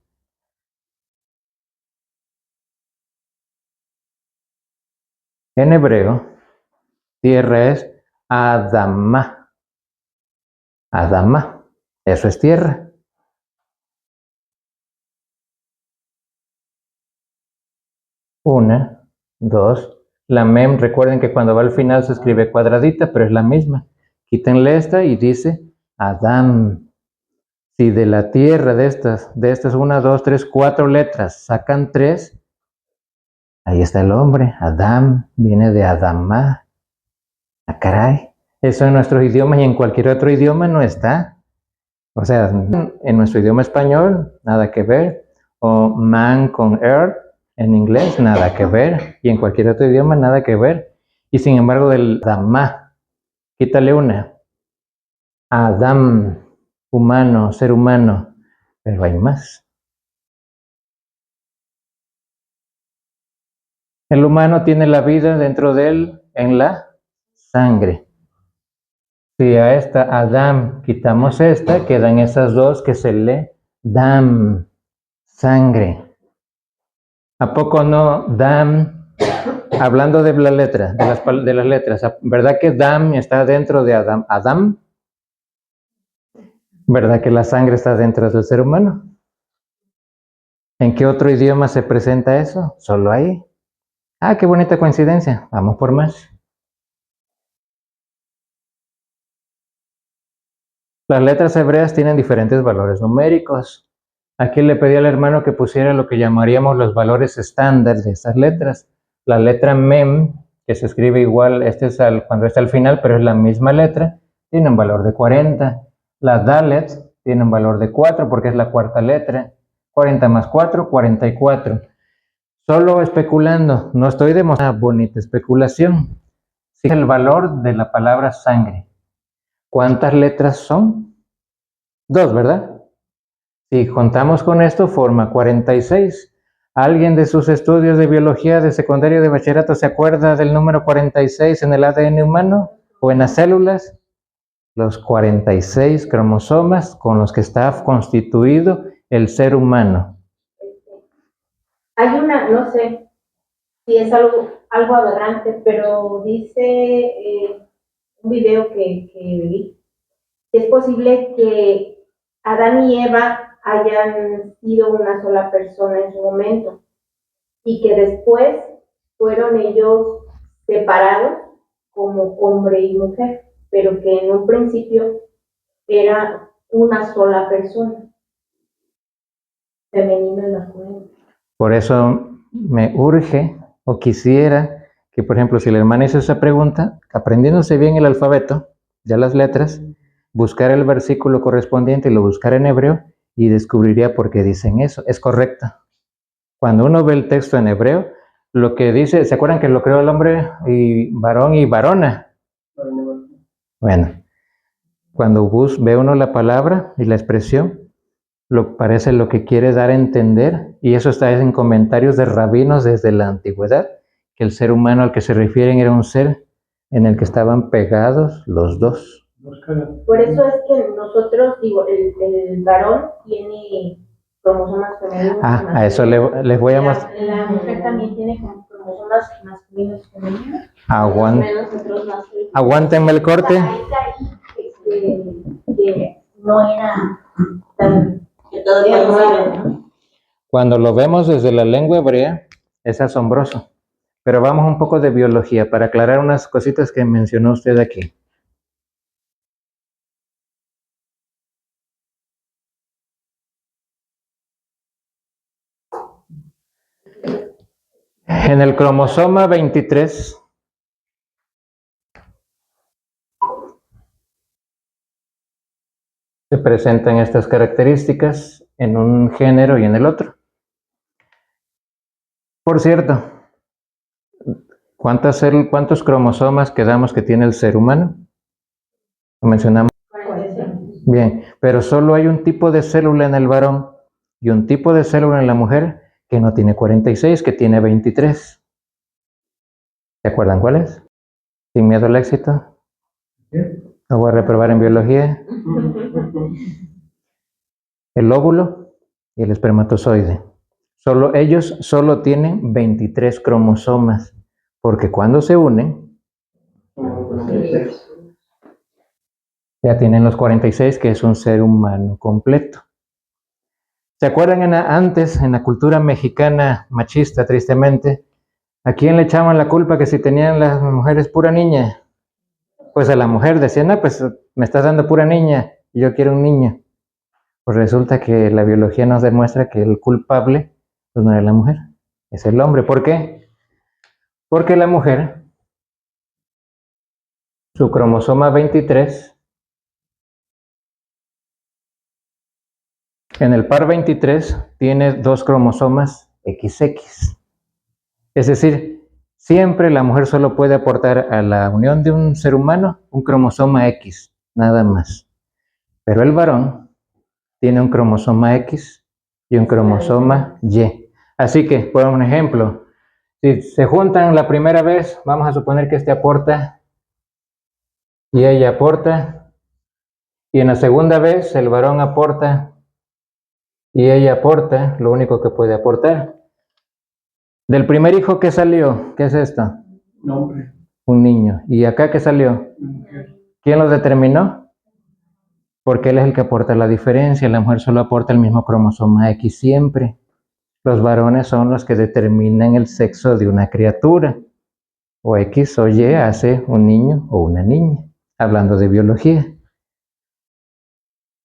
[SPEAKER 1] En hebreo, tierra es Adamá. Adama. Eso es tierra. Una, dos. La mem, recuerden que cuando va al final se escribe cuadradita, pero es la misma. Quítenle esta y dice Adam. Si de la tierra de estas 1, 2, 3, 4 letras sacan 3, ahí está el hombre. Adam viene de Adamá. Ah, caray. Eso en nuestros idiomas y en cualquier otro idioma no está. O sea, en nuestro idioma español, nada que ver. O man con earth, en inglés, nada que ver. Y en cualquier otro idioma, nada que ver. Y sin embargo, del Adamá, quítale una. Adam, humano, ser humano. Pero hay más. El humano tiene la vida dentro de él en la sangre. Si a esta Adam quitamos esta, quedan esas dos que se lee dam, sangre. ¿A poco no dam? Hablando de la letra, de las letras, ¿verdad que dam está dentro de Adam? Adam, ¿verdad que la sangre está dentro del ser humano? ¿En qué otro idioma se presenta eso? Solo ahí. Ah, qué bonita coincidencia. Vamos por más. Las letras hebreas tienen diferentes valores numéricos. Aquí le pedí al hermano que pusiera lo que llamaríamos los valores estándar de estas letras. La letra mem, que se escribe igual, cuando está al final, pero es la misma letra, tiene un valor de 40. La dalet tiene un valor de 4 porque es la cuarta letra. 40 más 4, 44. Solo especulando, no estoy demostrando una bonita especulación. Sí, el valor de la palabra sangre. ¿Cuántas letras son? 2, ¿verdad? Si contamos con esto, forma 46. ¿Alguien de sus estudios de biología de secundario de bachillerato se acuerda del número 46 en el ADN humano o en las células? Los 46 cromosomas con los que está constituido el ser humano.
[SPEAKER 2] Hay no sé si es algo aberrante, pero dice un video que vi, es posible que Adán y Eva hayan sido una sola persona en su momento y que después fueron ellos separados como hombre y mujer, pero que en un principio era una sola persona, femenino y masculino.
[SPEAKER 1] Por eso me urge o quisiera que, por ejemplo, si el hermano hizo esa pregunta, aprendiéndose bien el alfabeto, ya las letras, buscar el versículo correspondiente y lo buscar en hebreo y descubriría por qué dicen eso. Es correcto. Cuando uno ve el texto en hebreo, lo que dice, ¿se acuerdan que lo creó el hombre y varón y varona? Bueno, cuando ve uno la palabra y la expresión, parece lo que quiere dar a entender, y eso está en comentarios de rabinos desde la antigüedad, que el ser humano al que se refieren era un ser en el que estaban pegados los dos.
[SPEAKER 2] Por eso es que nosotros, digo, el varón tiene cromosomas femeninos.
[SPEAKER 1] A eso les voy a mostrar.
[SPEAKER 2] La mujer también tiene cromosomas masculinos y femeninos.
[SPEAKER 1] Aguántenme el corte.
[SPEAKER 2] Que no era tan... Que todo es posible, ¿no?
[SPEAKER 1] Cuando lo vemos desde la lengua hebrea, es asombroso. Pero vamos un poco de biología para aclarar unas cositas que mencionó usted aquí. En el cromosoma 23 se presentan estas características en un género y en el otro. Por cierto, ¿cuántos cromosomas quedamos que tiene el ser humano? Lo mencionamos.
[SPEAKER 2] 46.
[SPEAKER 1] Bien, pero solo hay un tipo de célula en el varón y un tipo de célula en la mujer que no tiene 46, que tiene 23. ¿Se acuerdan cuál es? Sin miedo al éxito. Lo voy a reprobar en biología. El óvulo y el espermatozoide. Ellos solo tienen 23 cromosomas, porque cuando se unen, Ya tienen los 46, que es un ser humano completo. ¿Se acuerdan antes, en la cultura mexicana machista, tristemente, a quién le echaban la culpa que si tenían las mujeres pura niña? Pues a la mujer decían, no, pues me estás dando pura niña y yo quiero un niño. Pues resulta que la biología nos demuestra que el culpable pues no era la mujer, es el hombre. ¿Por qué? Porque la mujer, su cromosoma 23, en el par 23 tiene 2 cromosomas XX. Es decir, siempre la mujer solo puede aportar a la unión de un ser humano un cromosoma X, nada más. Pero el varón tiene un cromosoma X y un cromosoma Y. Así que, por un ejemplo, si se juntan la primera vez, vamos a suponer que este aporta y ella aporta, y en la segunda vez el varón aporta y ella aporta lo único que puede aportar. Del primer hijo que salió, ¿qué es esto?
[SPEAKER 4] Nombre,
[SPEAKER 1] Un niño. ¿Y acá qué salió?
[SPEAKER 4] mujer.
[SPEAKER 1] ¿Quién lo determinó? Porque él es el que aporta la diferencia, la mujer solo aporta el mismo cromosoma X siempre. Los varones son los que determinan el sexo de una criatura. O X o Y hace un niño o una niña, hablando de biología.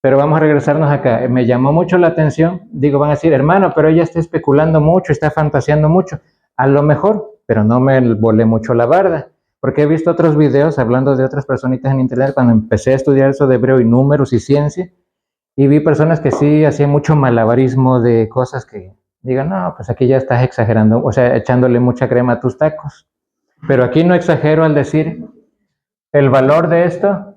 [SPEAKER 1] Pero vamos a regresarnos acá. Me llamó mucho la atención. Digo, van a decir, hermano, pero ella está especulando mucho, está fantaseando mucho. A lo mejor, pero no me volé mucho la barda. Porque he visto otros videos hablando de otras personitas en internet cuando empecé a estudiar eso de hebreo y números y ciencia. Y vi personas que sí hacían mucho malabarismo de cosas que digan, no, pues aquí ya estás exagerando, o sea, echándole mucha crema a tus tacos. Pero aquí no exagero al decir, el valor de esto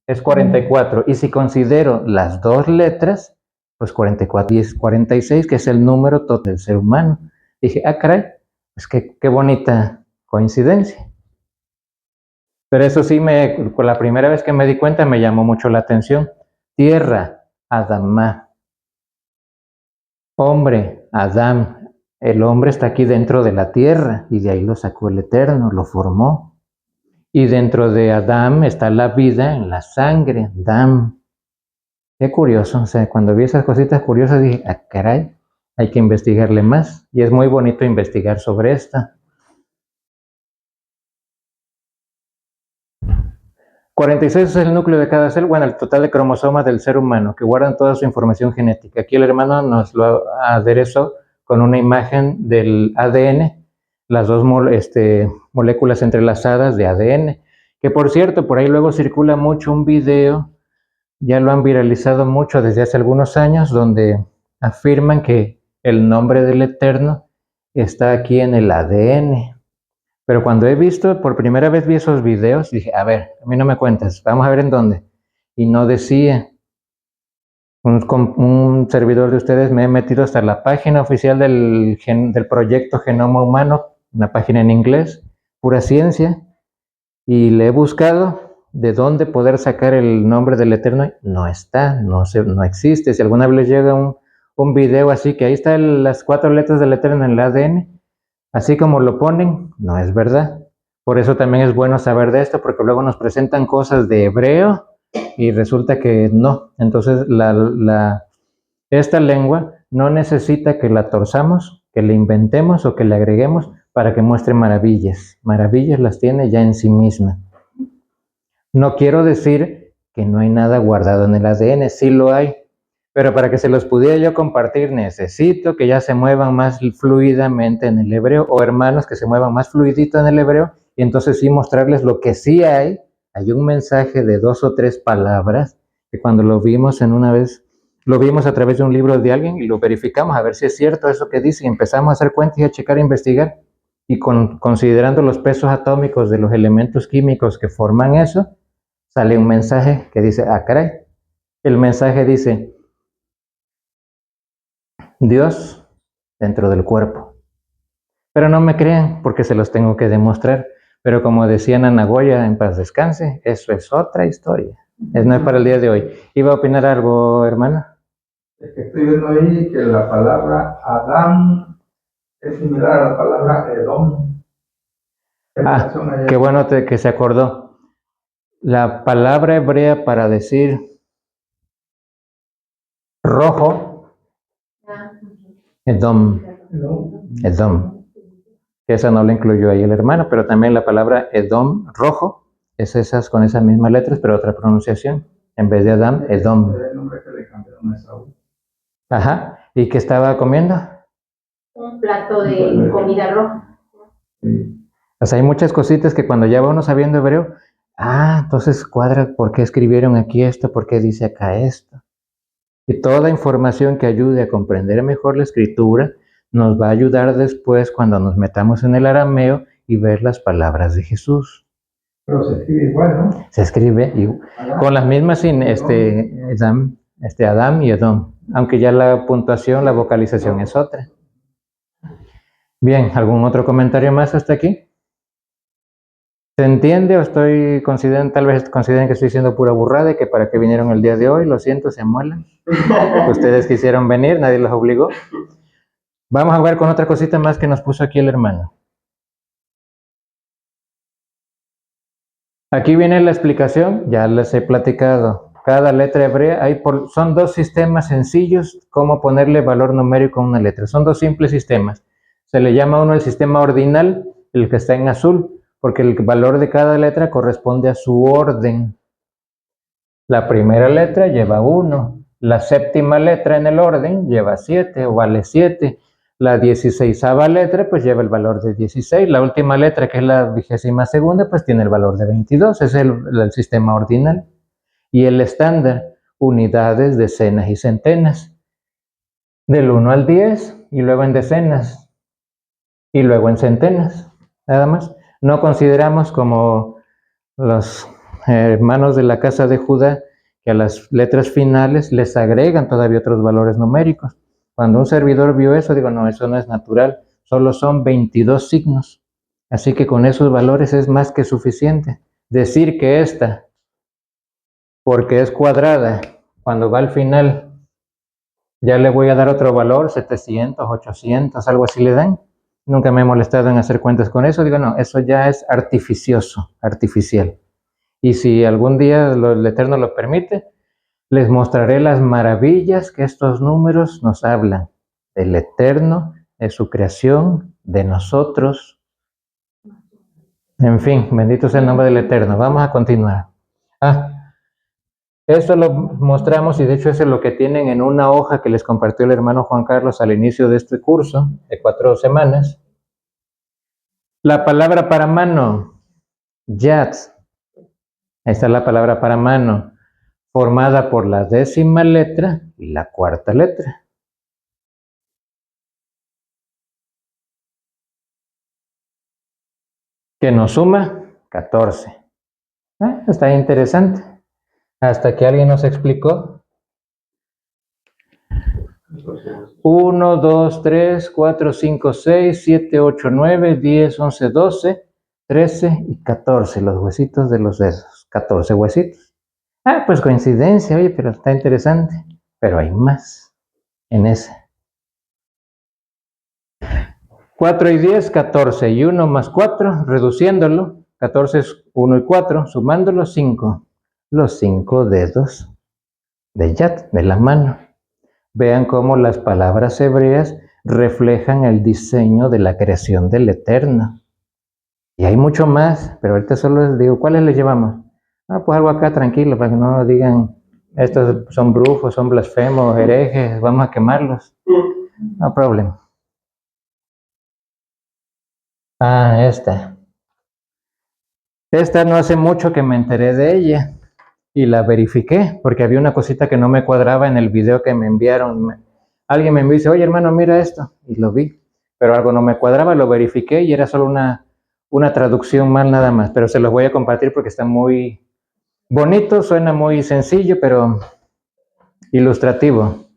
[SPEAKER 1] es 44. Y si considero las 2 letras, pues 44 y es 46, que es el número total del ser humano. Dije, ah, caray, pues qué bonita coincidencia. Pero eso sí, la primera vez que me di cuenta me llamó mucho la atención. Tierra, Adamá. Hombre, Adán. El hombre está aquí dentro de la tierra y de ahí lo sacó el Eterno, lo formó. Y dentro de Adán está la vida en la sangre, Adán. Qué curioso, o sea, cuando vi esas cositas curiosas dije, ah, caray, hay que investigarle más. Y es muy bonito investigar sobre esta. 46 es el núcleo de cada célula, bueno, el total de cromosomas del ser humano, que guardan toda su información genética. Aquí el hermano nos lo aderezó con una imagen del ADN, las 2 moléculas entrelazadas de ADN, que por cierto, por ahí luego circula mucho un video, ya lo han viralizado mucho desde hace algunos años, donde afirman que el nombre del Eterno está aquí en el ADN. Pero cuando por primera vez vi esos videos, dije, a ver, a mí no me cuentas, vamos a ver en dónde. Y no decía. Un servidor de ustedes me he metido hasta la página oficial del proyecto Genoma Humano, una página en inglés, pura ciencia, y le he buscado de dónde poder sacar el nombre del Eterno. No está, no existe. Si alguna vez les llega un video así, que ahí están las 4 letras del Eterno en el ADN, así como lo ponen, no es verdad. Por eso también es bueno saber de esto, porque luego nos presentan cosas de hebreo y resulta que no. Entonces, esta lengua no necesita que la torzamos, que le inventemos o que le agreguemos para que muestre maravillas. Maravillas las tiene ya en sí misma. No quiero decir que no hay nada guardado en el ADN, sí lo hay. Pero para que se los pudiera yo compartir, necesito que ya se muevan más fluidamente en el hebreo, o hermanos que se muevan más fluidito en el hebreo, y entonces sí mostrarles lo que sí hay. Hay un mensaje de 2 o 3 palabras, que cuando lo vimos lo vimos a través de un libro de alguien y lo verificamos a ver si es cierto eso que dice, y empezamos a hacer cuentas y a checar, a investigar, y considerando los pesos atómicos de los elementos químicos que forman eso, sale un mensaje que dice, ah, caray. El mensaje dice, Dios dentro del cuerpo. Pero no me crean porque se los tengo que demostrar. Pero como decía Nana Goya, en paz descanse, eso es otra historia. No es para el día de hoy. ¿Iba a opinar algo, hermana?
[SPEAKER 3] Es que estoy viendo ahí que la palabra Adán es similar a la palabra Edom.
[SPEAKER 1] Ah, qué bueno que se acordó. La palabra hebrea para decir rojo, Edom, Edom. Esa no la incluyó ahí el hermano, pero también la palabra Edom, rojo, es esas con esas mismas letras, pero otra pronunciación. En vez de Adam, Edom.
[SPEAKER 3] Era el nombre que le cambiaron a Saúl.
[SPEAKER 1] Ajá. ¿Y qué estaba comiendo?
[SPEAKER 2] Un plato de comida roja.
[SPEAKER 3] Sí.
[SPEAKER 1] O sea, hay muchas cositas que cuando ya va uno sabiendo hebreo, entonces cuadra por qué escribieron aquí esto, por qué dice acá esto. Y toda información que ayude a comprender mejor la escritura nos va a ayudar después cuando nos metamos en el arameo y ver las palabras de Jesús.
[SPEAKER 3] Pero se escribe igual, ¿no?
[SPEAKER 1] Se escribe con las mismas sin Adam y Edom, aunque ya la puntuación, la vocalización es otra. Bien, ¿algún otro comentario más hasta aquí? ¿Se entiende o tal vez consideren que estoy diciendo pura burrada y que para qué vinieron el día de hoy? Lo siento, se amuelan. Ustedes quisieron venir, nadie los obligó. Vamos a ver con otra cosita más que nos puso aquí el hermano. Aquí viene la explicación, ya les he platicado. Cada letra hebrea, son dos sistemas sencillos, cómo ponerle valor numérico a una letra. Son dos simples sistemas. Se le llama uno el sistema ordinal, el que está en azul, porque el valor de cada letra corresponde a su orden. La primera letra lleva 1, la séptima letra en el orden lleva 7 o vale 7, la 16ª letra pues lleva el valor de 16, la última letra que es la 22ª pues tiene el valor de 22, es el sistema ordinal. Y el estándar, unidades, decenas y centenas, del 1 al 10 y luego en decenas y luego en centenas, nada más. No consideramos como los hermanos de la casa de Judá que a las letras finales les agregan todavía otros valores numéricos. Cuando un servidor vio eso, digo, no, eso no es natural, solo son 22 signos. Así que con esos valores es más que suficiente. Decir que esta, porque es cuadrada, cuando va al final, ya le voy a dar otro valor, 700, 800, algo así le dan. Nunca me he molestado en hacer cuentas con eso. Digo, no, eso ya es artificioso, artificial. Y si algún día el Eterno lo permite, les mostraré las maravillas que estos números nos hablan del Eterno, de su creación, de nosotros. En fin, bendito sea el nombre del Eterno. Vamos a continuar. Esto lo mostramos y de hecho eso es lo que tienen en una hoja que les compartió el hermano Juan Carlos al inicio de este curso de 4 semanas. La palabra para mano, yad. Ahí está la palabra para mano, formada por la 10ª letra y la 4ª letra. Que nos suma 14. Está interesante. Hasta que alguien nos explicó. 1, 2, 3, 4, 5, 6, 7, 8, 9, 10, 11, 12, 13 y 14. Los huesitos de los dedos. 14 huesitos. Pues coincidencia, oye, pero está interesante. Pero hay más en ese. 4 y 10, 14. Y 1 más 4, reduciéndolo. 14 es 1 y 4, sumándolo 5. Los 5 dedos de yad, de la mano. Vean cómo las palabras hebreas reflejan el diseño de la creación del Eterno. Y hay mucho más, pero ahorita solo les digo, ¿cuáles les llevamos? Pues algo acá tranquilo, para que no digan, estos son brujos, son blasfemos, herejes, vamos a quemarlos. No problema. Esta. Esta no hace mucho que me enteré de ella y la verifiqué, porque había una cosita que no me cuadraba en el video que me enviaron. Alguien me dice, oye hermano, mira esto, y lo vi, pero algo no me cuadraba, lo verifiqué y era solo una traducción mal nada más, pero se los voy a compartir porque está muy bonito, suena muy sencillo, pero ilustrativo.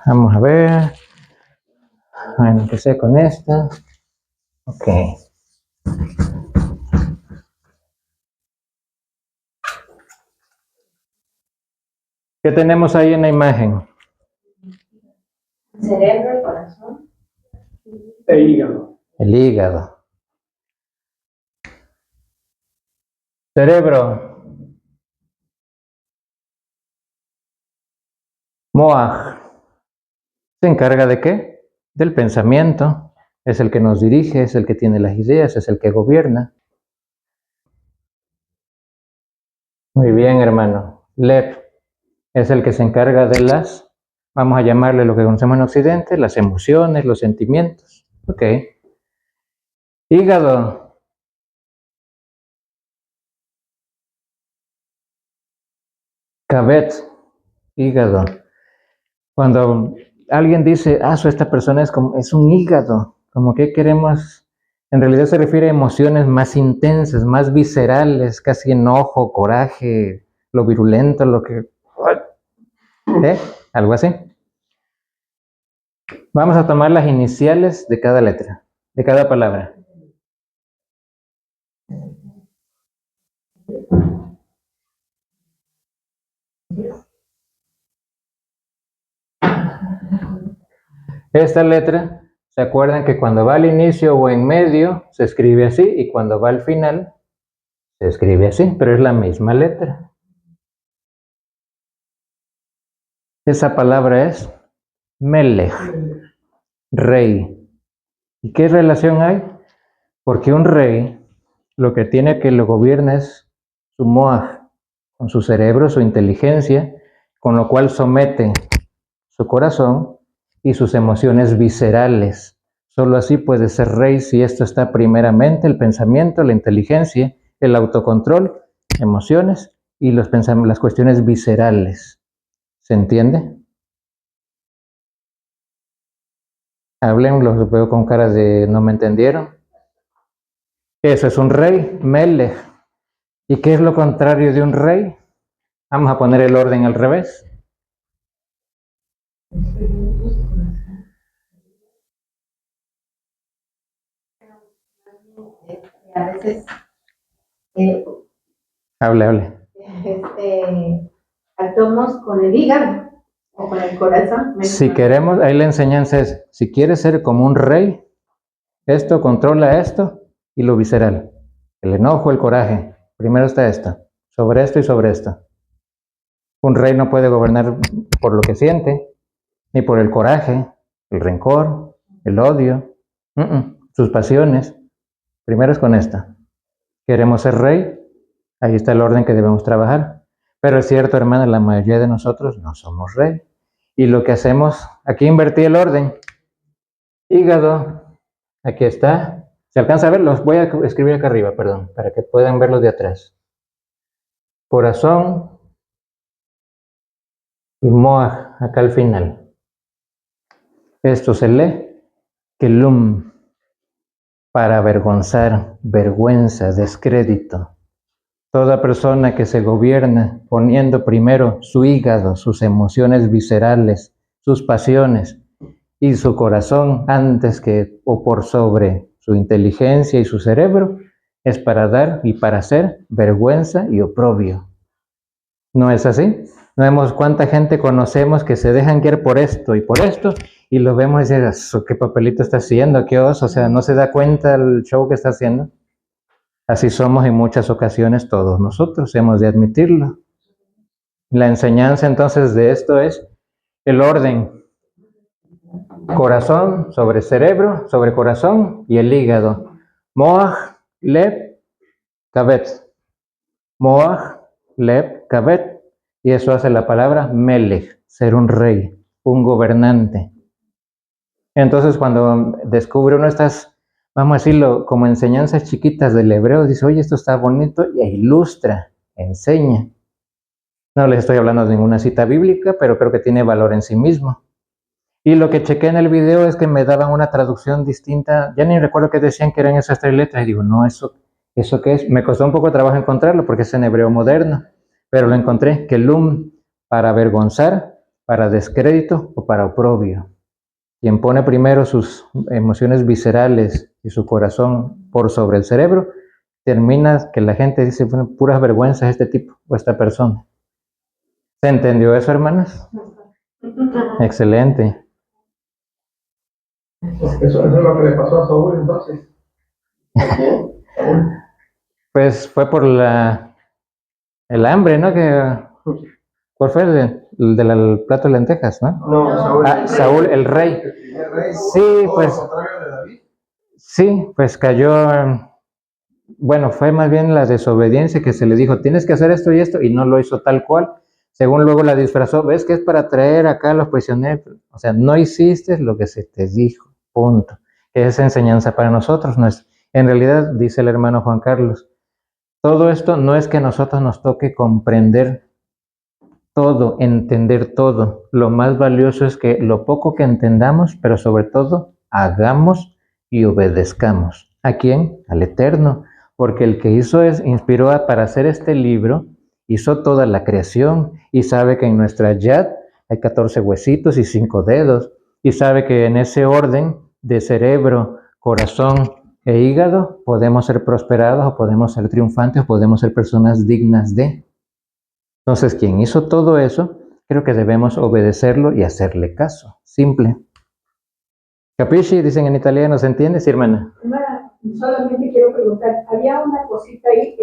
[SPEAKER 1] Vamos a ver. Bueno, empecé con esta. Ok. ¿Qué tenemos ahí en la imagen?
[SPEAKER 2] Cerebro, el corazón.
[SPEAKER 4] El hígado.
[SPEAKER 1] El hígado. Cerebro. Moaj. ¿Se encarga de qué? Del pensamiento. Es el que nos dirige, es el que tiene las ideas, es el que gobierna. Muy bien, hermano. Lep es el que se encarga de las, vamos a llamarle lo que conocemos en Occidente, las emociones, los sentimientos. Ok. Hígado. Cabet. Hígado. Cuando alguien dice, esta persona es un hígado, como que queremos, en realidad se refiere a emociones más intensas, más viscerales, casi enojo, coraje, lo virulento, lo que... Algo así. Vamos a tomar las iniciales de cada letra, de cada palabra. Esta letra, ¿se acuerdan que cuando va al inicio o en medio se escribe así y cuando va al final se escribe así, pero es la misma letra? Esa palabra es Melech, rey. ¿Y qué relación hay? Porque un rey lo que tiene que lo gobierna es su moaj, con su cerebro, su inteligencia, con lo cual somete su corazón y sus emociones viscerales. Solo así puede ser rey si esto está primeramente el pensamiento, la inteligencia, el autocontrol, emociones y las cuestiones viscerales. ¿Se entiende? Hablen, los veo con cara de no me entendieron. Eso es un rey, Melech. ¿Y qué es lo contrario de un rey? Vamos a poner el orden al revés.
[SPEAKER 2] A veces
[SPEAKER 1] Hable.
[SPEAKER 2] actuamos con el hígado o con el corazón.
[SPEAKER 1] Si queremos, ahí la enseñanza es, si quieres ser como un rey, esto controla esto y lo visceral. El enojo, el coraje. Primero está esto, sobre esto y sobre esto. Un rey no puede gobernar por lo que siente, ni por el coraje, el rencor, el odio, sus pasiones. Primero es con esto. Queremos ser rey, ahí está el orden que debemos trabajar. Pero es cierto, hermana, la mayoría de nosotros no somos rey. Y lo que hacemos, aquí invertí el orden. Hígado, aquí está. ¿Se alcanza a ver? Los voy a escribir acá arriba, perdón, para que puedan verlos de atrás. Corazón y moaj, acá al final. Esto se lee kelum, para avergonzar, vergüenza, descrédito. Toda persona que se gobierna poniendo primero su hígado, sus emociones viscerales, sus pasiones y su corazón antes que o por sobre su inteligencia y su cerebro, es para dar y para hacer vergüenza y oprobio. ¿No es así? No vemos cuánta gente conocemos que se dejan guiar por esto y lo vemos y decimos, ¿qué papelito está haciendo? ¿Qué oso? O sea, no se da cuenta el show que está haciendo. Así somos en muchas ocasiones todos nosotros, hemos de admitirlo. La enseñanza entonces de esto es el orden. Corazón sobre cerebro, sobre corazón y el hígado. Moaj, lep, kabet. Moaj, lep, kabet. Y eso hace la palabra melech, ser un rey, un gobernante. Entonces cuando descubre uno estas, vamos a decirlo, como enseñanzas chiquitas del hebreo, dice, oye, esto está bonito, y ilustra, enseña. No les estoy hablando de ninguna cita bíblica, pero creo que tiene valor en sí mismo. Y lo que chequé en el video es que me daban una traducción distinta, ya ni recuerdo qué decían que eran esas 3 letras, y digo, no, ¿eso qué es? Me costó un poco de trabajo encontrarlo, porque es en hebreo moderno, pero lo encontré, kelum, para avergonzar, para descrédito o para oprobio. Quien pone primero sus emociones viscerales y su corazón por sobre el cerebro, termina que la gente dice, bueno, puras vergüenzas este tipo o esta persona. ¿Se entendió eso, hermanas? Excelente.
[SPEAKER 3] Eso es lo que le pasó a Saúl entonces. Saúl.
[SPEAKER 1] Pues fue por el hambre, ¿no? ¿Cuál fue el del plato de lentejas, no?
[SPEAKER 3] No, Saúl.
[SPEAKER 1] Saúl, el rey.
[SPEAKER 3] El primer rey.
[SPEAKER 1] Sí,
[SPEAKER 3] Todo
[SPEAKER 1] pues,
[SPEAKER 3] lo contrario de David.
[SPEAKER 1] sí, pues cayó, bueno, fue más bien la desobediencia que se le dijo, tienes que hacer esto y esto, y no lo hizo tal cual. Según luego la disfrazó, ves que es para traer acá a los prisioneros. O sea, no hiciste lo que se te dijo, punto. Es enseñanza para nosotros. No es, en realidad, dice el hermano Juan Carlos, todo esto no es que a nosotros nos toque comprender todo, entender todo. Lo más valioso es que lo poco que entendamos, pero sobre todo, hagamos y obedezcamos. ¿A quién? Al Eterno. Porque el que inspiró para hacer este libro, hizo toda la creación y sabe que en nuestra yad hay 14 huesitos y 5 dedos. Y sabe que en ese orden de cerebro, corazón e hígado podemos ser prosperados o podemos ser triunfantes o podemos ser personas dignas de. Entonces, quien hizo todo eso, creo que debemos obedecerlo y hacerle caso. Simple. Capisci, dicen en italiano, ¿se entiende, sí, hermana?
[SPEAKER 5] Hermana, solamente quiero preguntar, había una cosita ahí,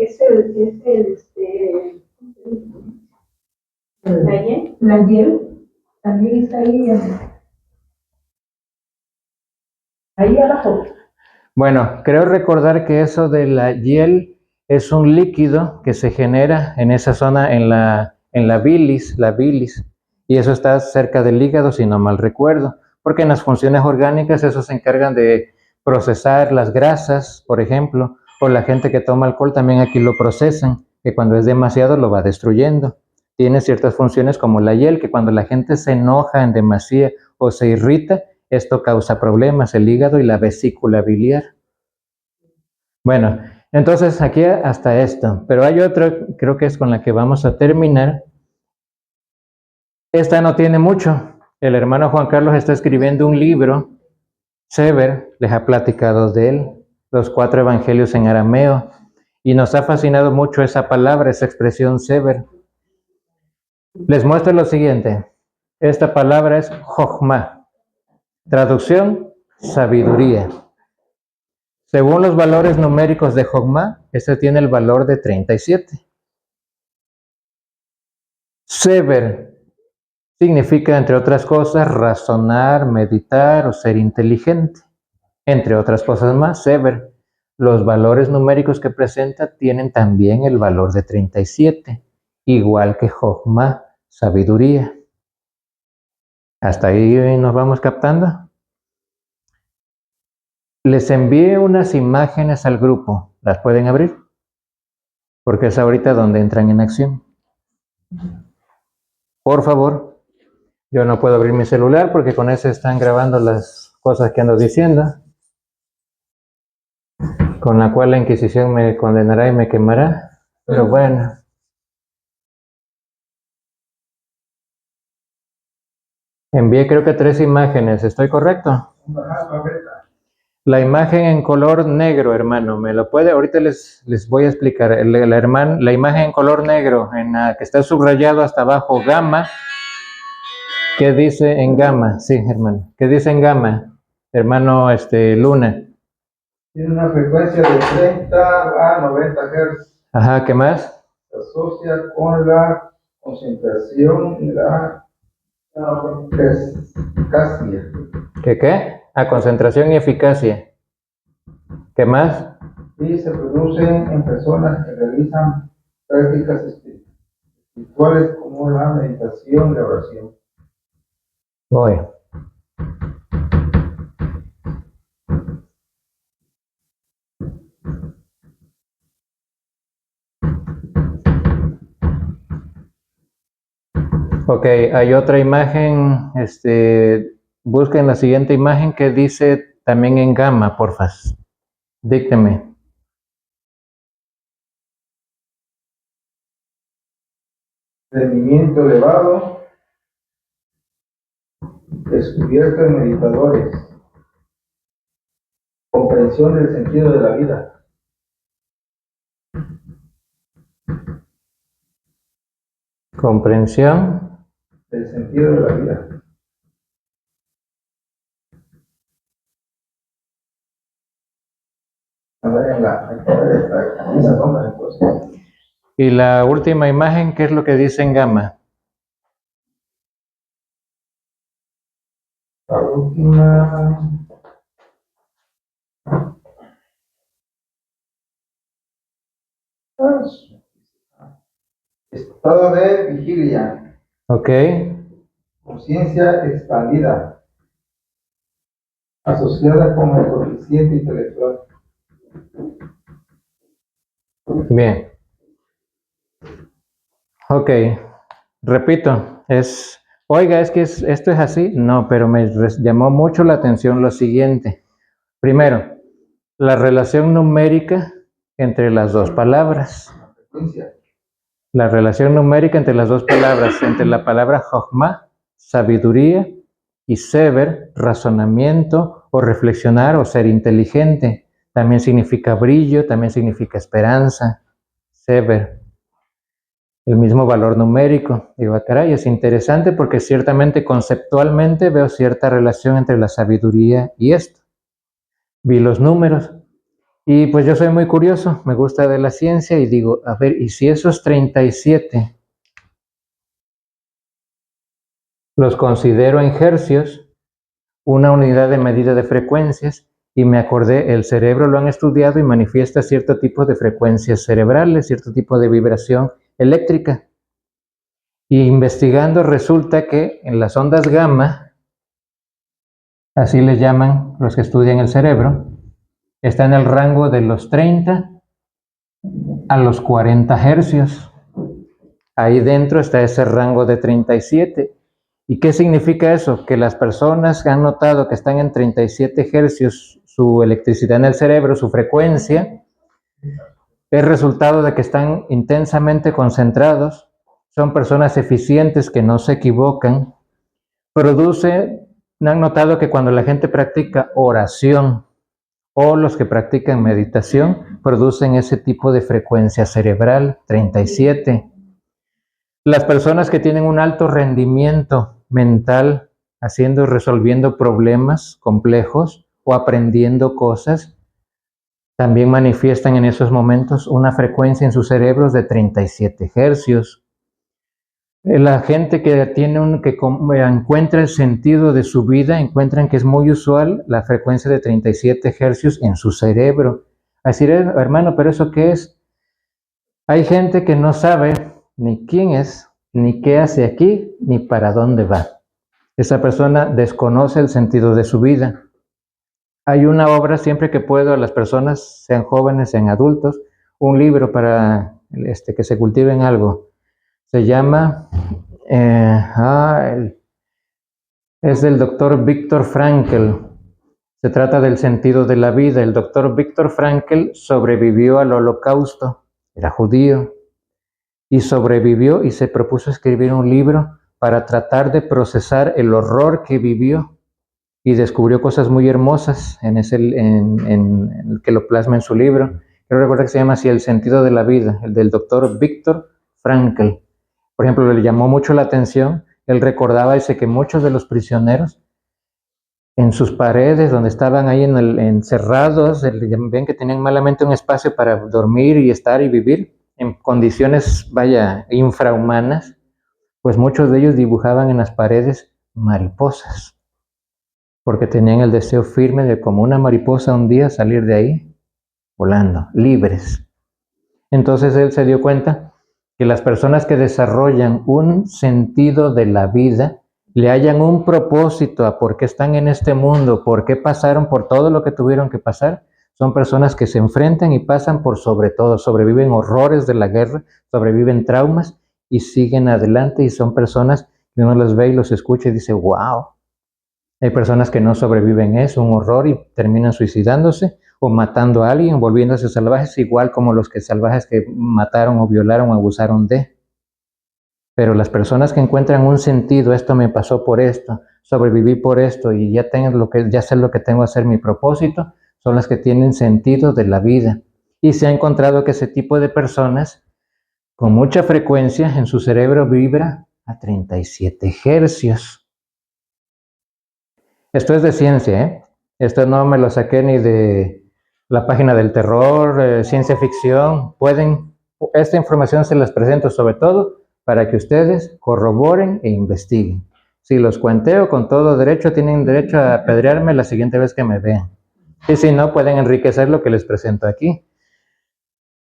[SPEAKER 5] la hiel, también está ahí abajo.
[SPEAKER 1] Bueno, creo recordar que eso de la hiel es un líquido que se genera en esa zona, en la bilis, y eso está cerca del hígado, si no mal recuerdo, porque en las funciones orgánicas eso se encargan de procesar las grasas, por ejemplo, o la gente que toma alcohol también aquí lo procesan, que cuando es demasiado lo va destruyendo. Tiene ciertas funciones como la hiel, que cuando la gente se enoja en demasía o se irrita, esto causa problemas, el hígado y la vesícula biliar. Bueno, entonces aquí hasta esto, pero hay otra, creo que es con la que vamos a terminar. Esta no tiene mucho. El hermano Juan Carlos está escribiendo un libro. Sever les ha platicado de él, los 4 evangelios en arameo, y nos ha fascinado mucho esa palabra, esa expresión Sever. Les muestro lo siguiente. Esta palabra es Jochma. Traducción, sabiduría. Según los valores numéricos de Jochma, este tiene el valor de 37. Sever significa, entre otras cosas, razonar, meditar o ser inteligente. Entre otras cosas más, Sever. Los valores numéricos que presenta tienen también el valor de 37, igual que Jochma, sabiduría. ¿Hasta ahí nos vamos captando? Les envié unas imágenes al grupo. ¿Las pueden abrir? Porque es ahorita donde entran en acción. Por favor. Yo no puedo abrir mi celular porque con ese están grabando las cosas que ando diciendo, con la cual la Inquisición me condenará y me quemará. Pero bueno. Envié creo que 3 imágenes. ¿Estoy correcto? La imagen en color negro, hermano, ¿me lo puede? Ahorita les voy a explicar. La imagen en color negro, en la que está subrayado hasta abajo, gamma. ¿Qué dice en gamma? Sí, hermano. ¿Qué dice en gamma? Hermano, Luna.
[SPEAKER 3] Tiene una frecuencia de 30 a 90 Hz.
[SPEAKER 1] Ajá, ¿qué más?
[SPEAKER 3] Se asocia con la concentración y la eficacia.
[SPEAKER 1] ¿Qué? A concentración y eficacia. ¿Qué más?
[SPEAKER 3] Y se producen en personas que realizan prácticas espirituales como la meditación y la oración.
[SPEAKER 1] Voy. Ok, hay otra imagen, busquen la siguiente imagen que dice también en gamma, porfa. Dícteme.
[SPEAKER 3] Rendimiento elevado, descubierto en meditadores, comprensión del sentido de la vida.
[SPEAKER 1] Comprensión
[SPEAKER 3] Del sentido de la vida. en esas ondas, entonces.
[SPEAKER 1] Y la última imagen, ¿qué es lo que dice en gamma?
[SPEAKER 3] La última. Estado de vigilia.
[SPEAKER 1] Ok.
[SPEAKER 3] Conciencia expandida. Asociada con el coeficiente intelectual.
[SPEAKER 1] Bien. Ok. Repito, oiga, es que esto es así. No, pero me llamó mucho la atención lo siguiente. Primero, la relación numérica entre las dos palabras.
[SPEAKER 3] Frecuencia.
[SPEAKER 1] La relación numérica entre las dos palabras, entre la palabra Jochma, sabiduría, y Sever, razonamiento o reflexionar o ser inteligente. También significa brillo, también significa esperanza. Sever, el mismo valor numérico. Digo, caray, es interesante porque ciertamente conceptualmente veo cierta relación entre la sabiduría y esto. Vi los números. Y pues yo soy muy curioso, me gusta de la ciencia y digo, a ver, ¿y si esos 37 los considero en hercios, una unidad de medida de frecuencias? Y me acordé, el cerebro lo han estudiado y manifiesta cierto tipo de frecuencias cerebrales, cierto tipo de vibración eléctrica. Y investigando resulta que en las ondas gamma, así les llaman los que estudian el cerebro, está en el rango de los 30 a los 40 hercios. Ahí dentro está ese rango de 37. ¿Y qué significa eso? Que las personas que han notado que están en 37 hercios su electricidad en el cerebro, su frecuencia, es resultado de que están intensamente concentrados, son personas eficientes que no se equivocan, han notado que cuando la gente practica oración o los que practican meditación, producen ese tipo de frecuencia cerebral, 37. Las personas que tienen un alto rendimiento mental, resolviendo problemas complejos o aprendiendo cosas, también manifiestan en esos momentos una frecuencia en sus cerebros de 37 hercios. La gente que encuentra el sentido de su vida, encuentran que es muy usual la frecuencia de 37 hercios en su cerebro. Así, hermano, ¿pero eso qué es? Hay gente que no sabe ni quién es, ni qué hace aquí, ni para dónde va. Esa persona desconoce el sentido de su vida. Hay una obra, siempre que puedo, a las personas, sean jóvenes, sean adultos, un libro para que se cultiven algo. Se llama, es del doctor Viktor Frankl. Se trata del sentido de la vida. El doctor Viktor Frankl sobrevivió al Holocausto, era judío, y sobrevivió y se propuso escribir un libro para tratar de procesar el horror que vivió y descubrió cosas muy hermosas en el que lo plasma en su libro. Quiero recordar que se llama así El sentido de la vida, el del doctor Viktor Frankl. Por ejemplo, le llamó mucho la atención, él recordaba, dice que muchos de los prisioneros en sus paredes, donde estaban ahí encerrados, ven que tenían malamente un espacio para dormir y estar y vivir en condiciones, vaya, infrahumanas, pues muchos de ellos dibujaban en las paredes mariposas, porque tenían el deseo firme de, como una mariposa, un día salir de ahí volando, libres. Entonces él se dio cuenta que las personas que desarrollan un sentido de la vida, le hallan un propósito a por qué están en este mundo, por qué pasaron por todo lo que tuvieron que pasar, son personas que se enfrentan y pasan por sobre todo, sobreviven horrores de la guerra, sobreviven traumas y siguen adelante, y son personas que uno los ve y los escucha y dice, wow. Hay personas que no sobreviven eso, un horror, y terminan suicidándose o matando a alguien, volviéndose salvajes, igual como los salvajes que mataron o violaron o abusaron de. Pero las personas que encuentran un sentido, esto me pasó por esto, sobreviví por esto y ya sé lo que tengo que hacer, mi propósito, son las que tienen sentido de la vida. Y se ha encontrado que ese tipo de personas, con mucha frecuencia en su cerebro, vibra a 37 hercios. Esto es de ciencia, ¿eh? Esto no me lo saqué ni de la página del terror, ciencia ficción, esta información se las presento sobre todo para que ustedes corroboren e investiguen. Si los cuenteo con todo derecho, tienen derecho a apedrearme la siguiente vez que me vean. Y si no, pueden enriquecer lo que les presento aquí.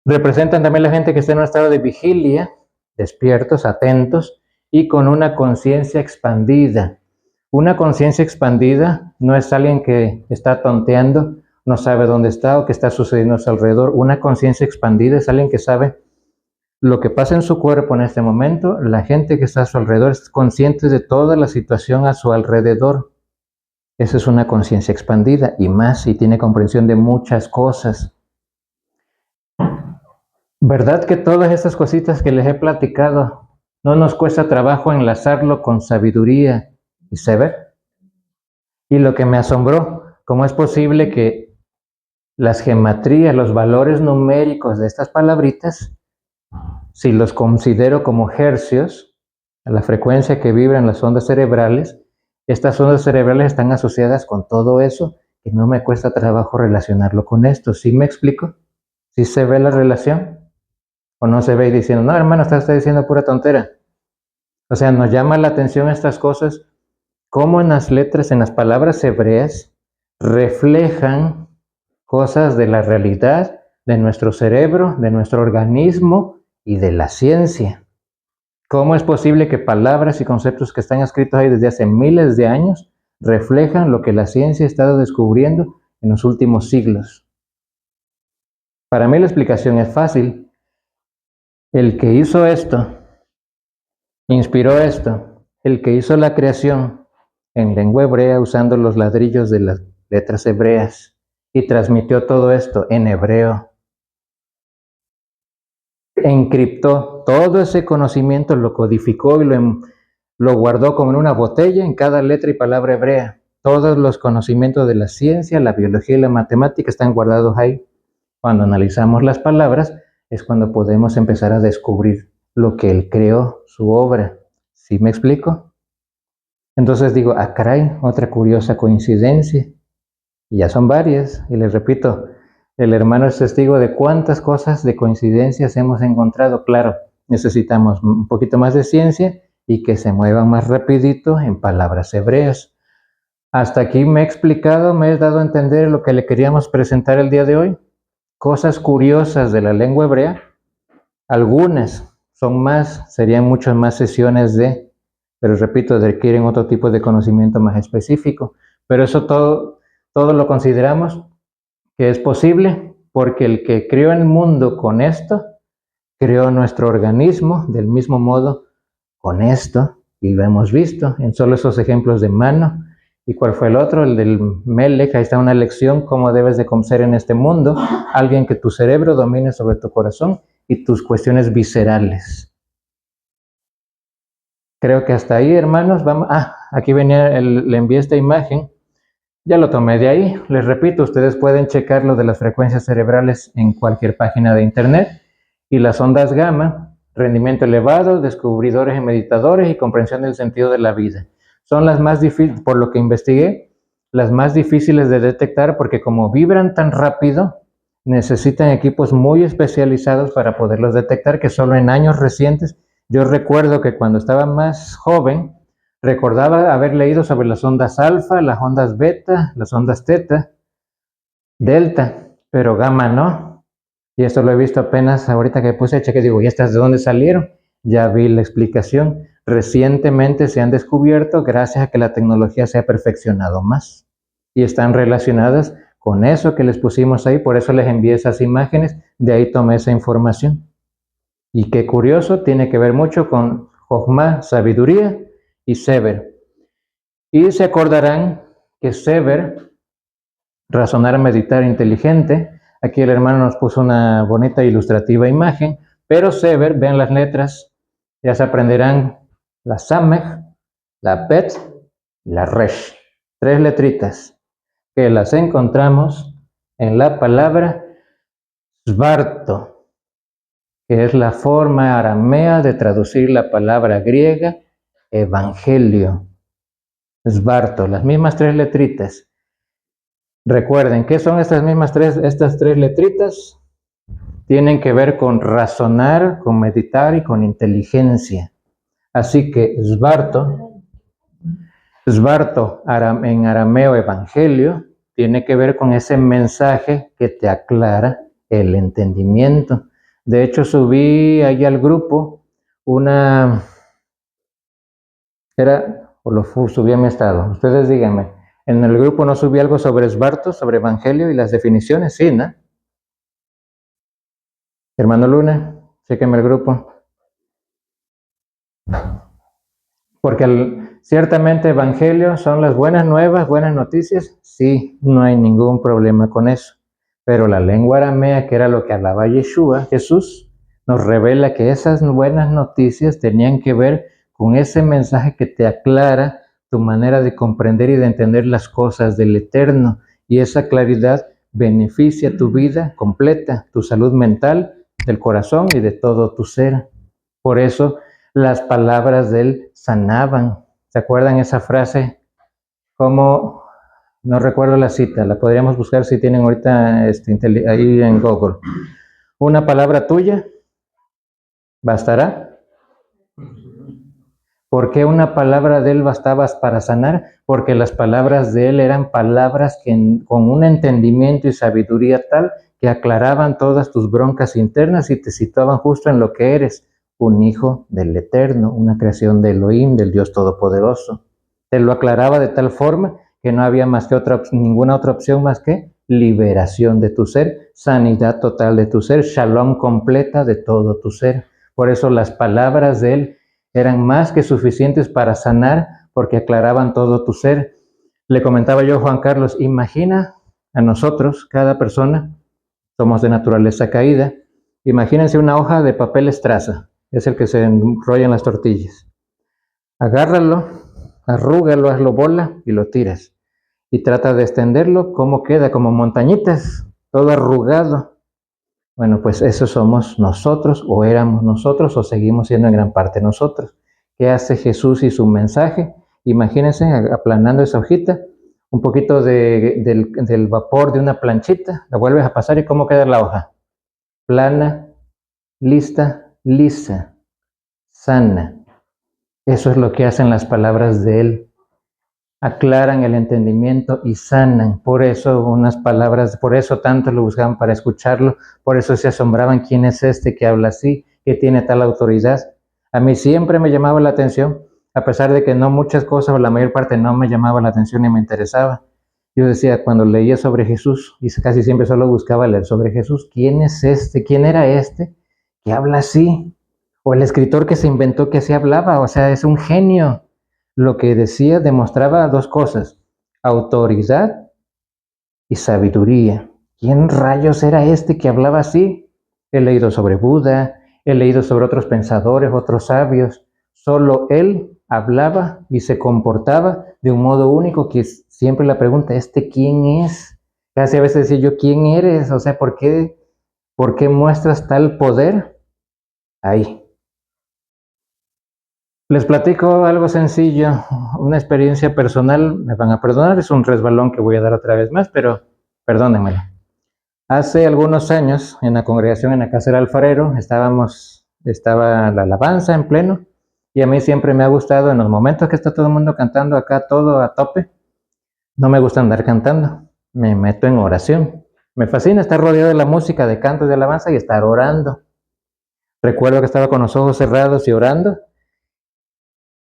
[SPEAKER 1] Representan también la gente que está en un estado de vigilia, despiertos, atentos y con una conciencia expandida. Una conciencia expandida no es alguien que está tonteando, no sabe dónde está o qué está sucediendo a su alrededor. Una conciencia expandida es alguien que sabe lo que pasa en su cuerpo en este momento. La gente que está a su alrededor es consciente de toda la situación a su alrededor. Esa es una conciencia expandida y más si tiene comprensión de muchas cosas. ¿Verdad que todas estas cositas que les he platicado no nos cuesta trabajo enlazarlo con sabiduría y saber? Y lo que me asombró, ¿cómo es posible que las gematrías, los valores numéricos de estas palabritas, si los considero como hercios, a la frecuencia que vibran las ondas cerebrales, estas ondas cerebrales están asociadas con todo eso, que no me cuesta trabajo relacionarlo con esto? ¿Sí me explico? ¿Sí se ve la relación? ¿O no se ve diciendo, no, hermano, estás diciendo pura tontera? O sea, nos llama la atención estas cosas, cómo en las letras, en las palabras hebreas, reflejan cosas de la realidad, de nuestro cerebro, de nuestro organismo y de la ciencia. ¿Cómo es posible que palabras y conceptos que están escritos ahí desde hace miles de años reflejan lo que la ciencia ha estado descubriendo en los últimos siglos? Para mí la explicación es fácil. El que hizo esto, inspiró esto, el que hizo la creación en lengua hebrea usando los ladrillos de las letras hebreas y transmitió todo esto en hebreo, encriptó todo ese conocimiento, lo codificó y lo guardó como en una botella en cada letra y palabra hebrea. Todos los conocimientos de la ciencia, la biología y la matemática están guardados ahí. Cuando analizamos las palabras es cuando podemos empezar a descubrir lo que él creó, su obra. ¿Sí me explico? Entonces digo, ah, caray, otra curiosa coincidencia. Y ya son varias, y les repito, el hermano es testigo de cuántas cosas de coincidencias hemos encontrado. Claro, necesitamos un poquito más de ciencia y que se muevan más rapidito en palabras hebreas. Hasta aquí me he explicado, me he dado a entender lo que le queríamos presentar el día de hoy. Cosas curiosas de la lengua hebrea. Algunas son más, serían muchas más sesiones pero repito, requieren otro tipo de conocimiento más específico. Pero eso todo lo consideramos que es posible porque el que creó el mundo con esto, creó nuestro organismo del mismo modo con esto, y lo hemos visto en solo esos ejemplos de mano. ¿Y cuál fue el otro? El del Melech. Ahí está una lección, cómo debes de ser en este mundo, alguien que tu cerebro domine sobre tu corazón y tus cuestiones viscerales. Creo que hasta ahí, hermanos, vamos. Aquí venía, le envié esta imagen. Ya lo tomé de ahí. Les repito, ustedes pueden checar lo de las frecuencias cerebrales en cualquier página de internet. Y las ondas gamma, rendimiento elevado, descubridores y meditadores y comprensión del sentido de la vida. Son las más difíciles, por lo que investigué, las más difíciles de detectar porque como vibran tan rápido, necesitan equipos muy especializados para poderlos detectar, que solo en años recientes, yo recuerdo que cuando estaba más joven, recordaba haber leído sobre las ondas alfa, las ondas beta, las ondas teta, delta, pero gamma no. Y esto lo he visto apenas ahorita que puse a cheque, digo, ¿y estas de dónde salieron? Ya vi la explicación. Recientemente se han descubierto gracias a que la tecnología se ha perfeccionado más. Y están relacionadas con eso que les pusimos ahí, por eso les envié esas imágenes, de ahí tomé esa información. Y qué curioso, tiene que ver mucho con Jochma, sabiduría, y Sever. Y se acordarán que Sever, razonar, meditar, inteligente. Aquí el hermano nos puso una bonita ilustrativa imagen, pero Sever, vean las letras, ya se aprenderán la Samech, la Bet y la Resh. 3 letritas que las encontramos en la palabra Svarto, que es la forma aramea de traducir la palabra griega evangelio. Svarto, las mismas 3 letritas. Recuerden, ¿qué son estas tres letritas? Tienen que ver con razonar, con meditar y con inteligencia. Así que Svarto en arameo evangelio, tiene que ver con ese mensaje que te aclara el entendimiento. De hecho, subí ahí al grupo subí a mi estado. Ustedes díganme, en el grupo no subí algo sobre Svarto, sobre evangelio y las definiciones, sí, ¿no? Hermano Luna, chéqueme el grupo. Porque ciertamente evangelio son las buenas nuevas, buenas noticias, sí, no hay ningún problema con eso. Pero la lengua aramea, que era lo que hablaba Yeshua, Jesús, nos revela que esas buenas noticias tenían que ver con ese mensaje que te aclara tu manera de comprender y de entender las cosas del Eterno. Y esa claridad beneficia tu vida completa, tu salud mental, del corazón y de todo tu ser. Por eso las palabras de él sanaban. ¿Se acuerdan esa frase? Como, no recuerdo la cita, la podríamos buscar si tienen ahorita ahí en Google. Una palabra tuya bastará. ¿Por qué una palabra de él bastaba para sanar? Porque las palabras de él eran palabras con un entendimiento y sabiduría tal que aclaraban todas tus broncas internas y te situaban justo en lo que eres, un hijo del Eterno, una creación de Elohim, del Dios Todopoderoso. Te lo aclaraba de tal forma que no había más que ninguna otra opción más que liberación de tu ser, sanidad total de tu ser, shalom completa de todo tu ser. Por eso las palabras de él eran más que suficientes para sanar porque aclaraban todo tu ser. Le comentaba yo a Juan Carlos, imagina a nosotros, cada persona, somos de naturaleza caída, imagínense una hoja de papel estraza, es el que se enrolla en las tortillas. Agárralo, arrúgalo, hazlo bola y lo tiras. Y trata de extenderlo, ¿cómo queda? Como montañitas, todo arrugado. Bueno, pues eso somos nosotros, o éramos nosotros, o seguimos siendo en gran parte nosotros. ¿Qué hace Jesús y su mensaje? Imagínense aplanando esa hojita, un poquito del vapor de una planchita, la vuelves a pasar y ¿cómo queda la hoja? Plana, lista, lisa, sana. Eso es lo que hacen las palabras de él. Aclaran el entendimiento y sanan. Por eso unas palabras, por eso tanto lo buscaban para escucharlo, por eso se asombraban, ¿quién es este que habla así, que tiene tal autoridad? A mí siempre me llamaba la atención, a pesar de que no muchas cosas o la mayor parte no me llamaba la atención ni me interesaba. Yo decía, cuando leía sobre Jesús, y casi siempre solo buscaba leer sobre Jesús, ¿quién es este? ¿Quién era este que habla así? O el escritor que se inventó que así hablaba, o sea, es un genio. Lo que decía demostraba dos cosas, autoridad y sabiduría. ¿Quién rayos era este que hablaba así? He leído sobre Buda, he leído sobre otros pensadores, otros sabios. Solo él hablaba y se comportaba de un modo único que siempre la pregunta, ¿este quién es? Casi a veces decía yo, ¿quién eres? O sea, ¿por qué muestras tal poder? Ahí. Les platico algo sencillo, una experiencia personal, me van a perdonar, es un resbalón que voy a dar otra vez más, pero perdónenmelo. Hace algunos años, en la congregación en la casa del alfarero, estaba la alabanza en pleno, y a mí siempre me ha gustado, en los momentos que está todo el mundo cantando acá, todo a tope, no me gusta andar cantando, me meto en oración. Me fascina estar rodeado de la música, de cantos de alabanza y estar orando. Recuerdo que estaba con los ojos cerrados y orando.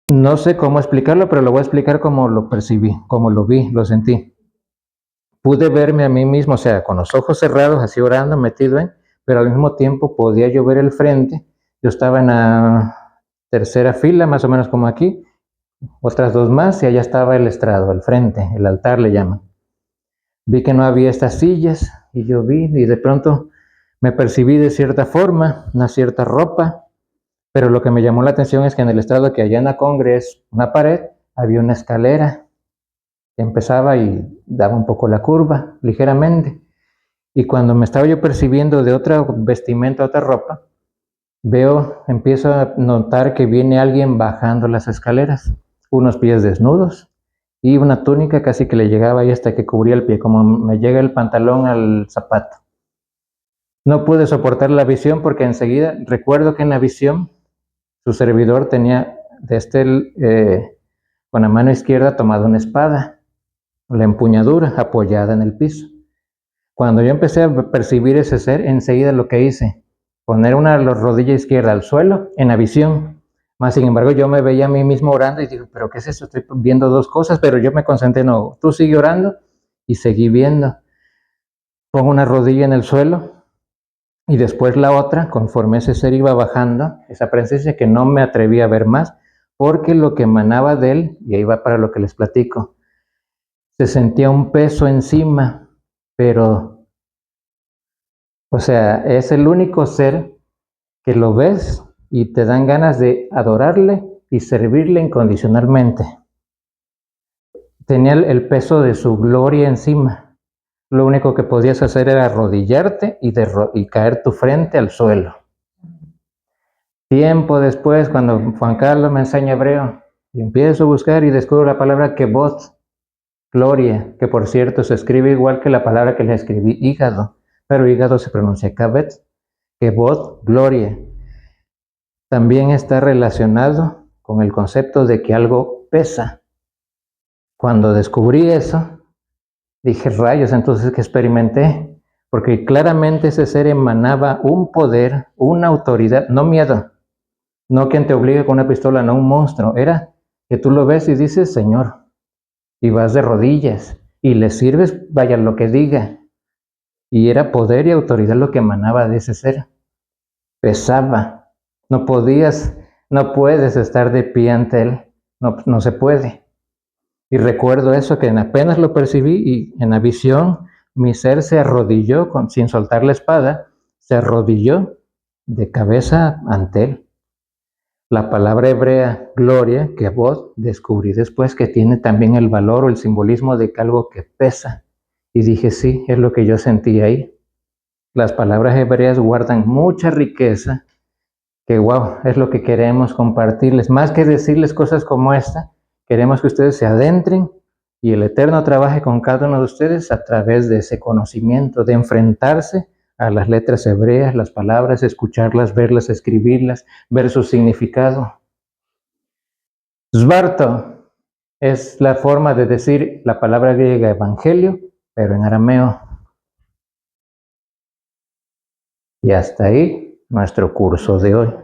[SPEAKER 1] No sé cómo explicarlo, pero lo voy a explicar como lo percibí, como lo vi, lo sentí. Pude verme a mí mismo, o sea, con los ojos cerrados, así orando, metido pero al mismo tiempo podía yo ver el frente. Yo estaba en la tercera fila, más o menos como aquí, otras dos más, y allá estaba el estrado, el frente, el altar le llaman. Vi que no había estas sillas, y yo vi, y de pronto me percibí de cierta forma, una cierta ropa. Pero lo que me llamó la atención es que en el estrado que allá en la Congre es una pared, había una escalera que empezaba y daba un poco la curva, ligeramente. Y cuando me estaba yo percibiendo de otra vestimenta, otra ropa, empiezo a notar que viene alguien bajando las escaleras, unos pies desnudos y una túnica casi que le llegaba ahí hasta que cubría el pie, como me llega el pantalón al zapato. No pude soportar la visión porque enseguida recuerdo que en la visión su servidor tenía con la mano izquierda tomado una espada, la empuñadura apoyada en el piso. Cuando yo empecé a percibir ese ser, enseguida lo que hice, poner una rodilla izquierda al suelo en la visión. Más sin embargo, yo me veía a mí mismo orando y digo, ¿pero qué es esto? Estoy viendo dos cosas, pero yo me concentré, no, tú sigue orando y seguí viendo. Pongo una rodilla en el suelo y después la otra, conforme ese ser iba bajando, esa presencia que no me atreví a ver más, porque lo que emanaba de él, y ahí va para lo que les platico, se sentía un peso encima, pero, o sea, es el único ser que lo ves y te dan ganas de adorarle y servirle incondicionalmente. Tenía el peso de su gloria encima. Lo único que podías hacer era arrodillarte y caer tu frente al suelo. Tiempo después, cuando Juan Carlos me enseña hebreo, y empiezo a buscar y descubro la palabra kebod, gloria, que por cierto se escribe igual que la palabra que le escribí, hígado, pero hígado se pronuncia kabet, kebod, gloria. También está relacionado con el concepto de que algo pesa. Cuando descubrí eso, dije, rayos, entonces que experimenté, porque claramente ese ser emanaba un poder, una autoridad, no miedo, no quien te obligue con una pistola, no un monstruo, era que tú lo ves y dices, Señor, y vas de rodillas y le sirves, vaya lo que diga, y era poder y autoridad lo que emanaba de ese ser, pesaba, no puedes estar de pie ante él, no se puede. Y recuerdo eso, que apenas lo percibí y en la visión mi ser se arrodilló sin soltar la espada, se arrodilló de cabeza ante él. La palabra hebrea gloria, que vos descubrí después que tiene también el valor o el simbolismo de que algo que pesa. Y dije, sí, es lo que yo sentí ahí. Las palabras hebreas guardan mucha riqueza, que wow, es lo que queremos compartirles. Más que decirles cosas como esta, queremos que ustedes se adentren y el Eterno trabaje con cada uno de ustedes a través de ese conocimiento, de enfrentarse a las letras hebreas, las palabras, escucharlas, verlas, escribirlas, ver su significado. Svarto es la forma de decir la palabra griega evangelio, pero en arameo. Y hasta ahí nuestro curso de hoy.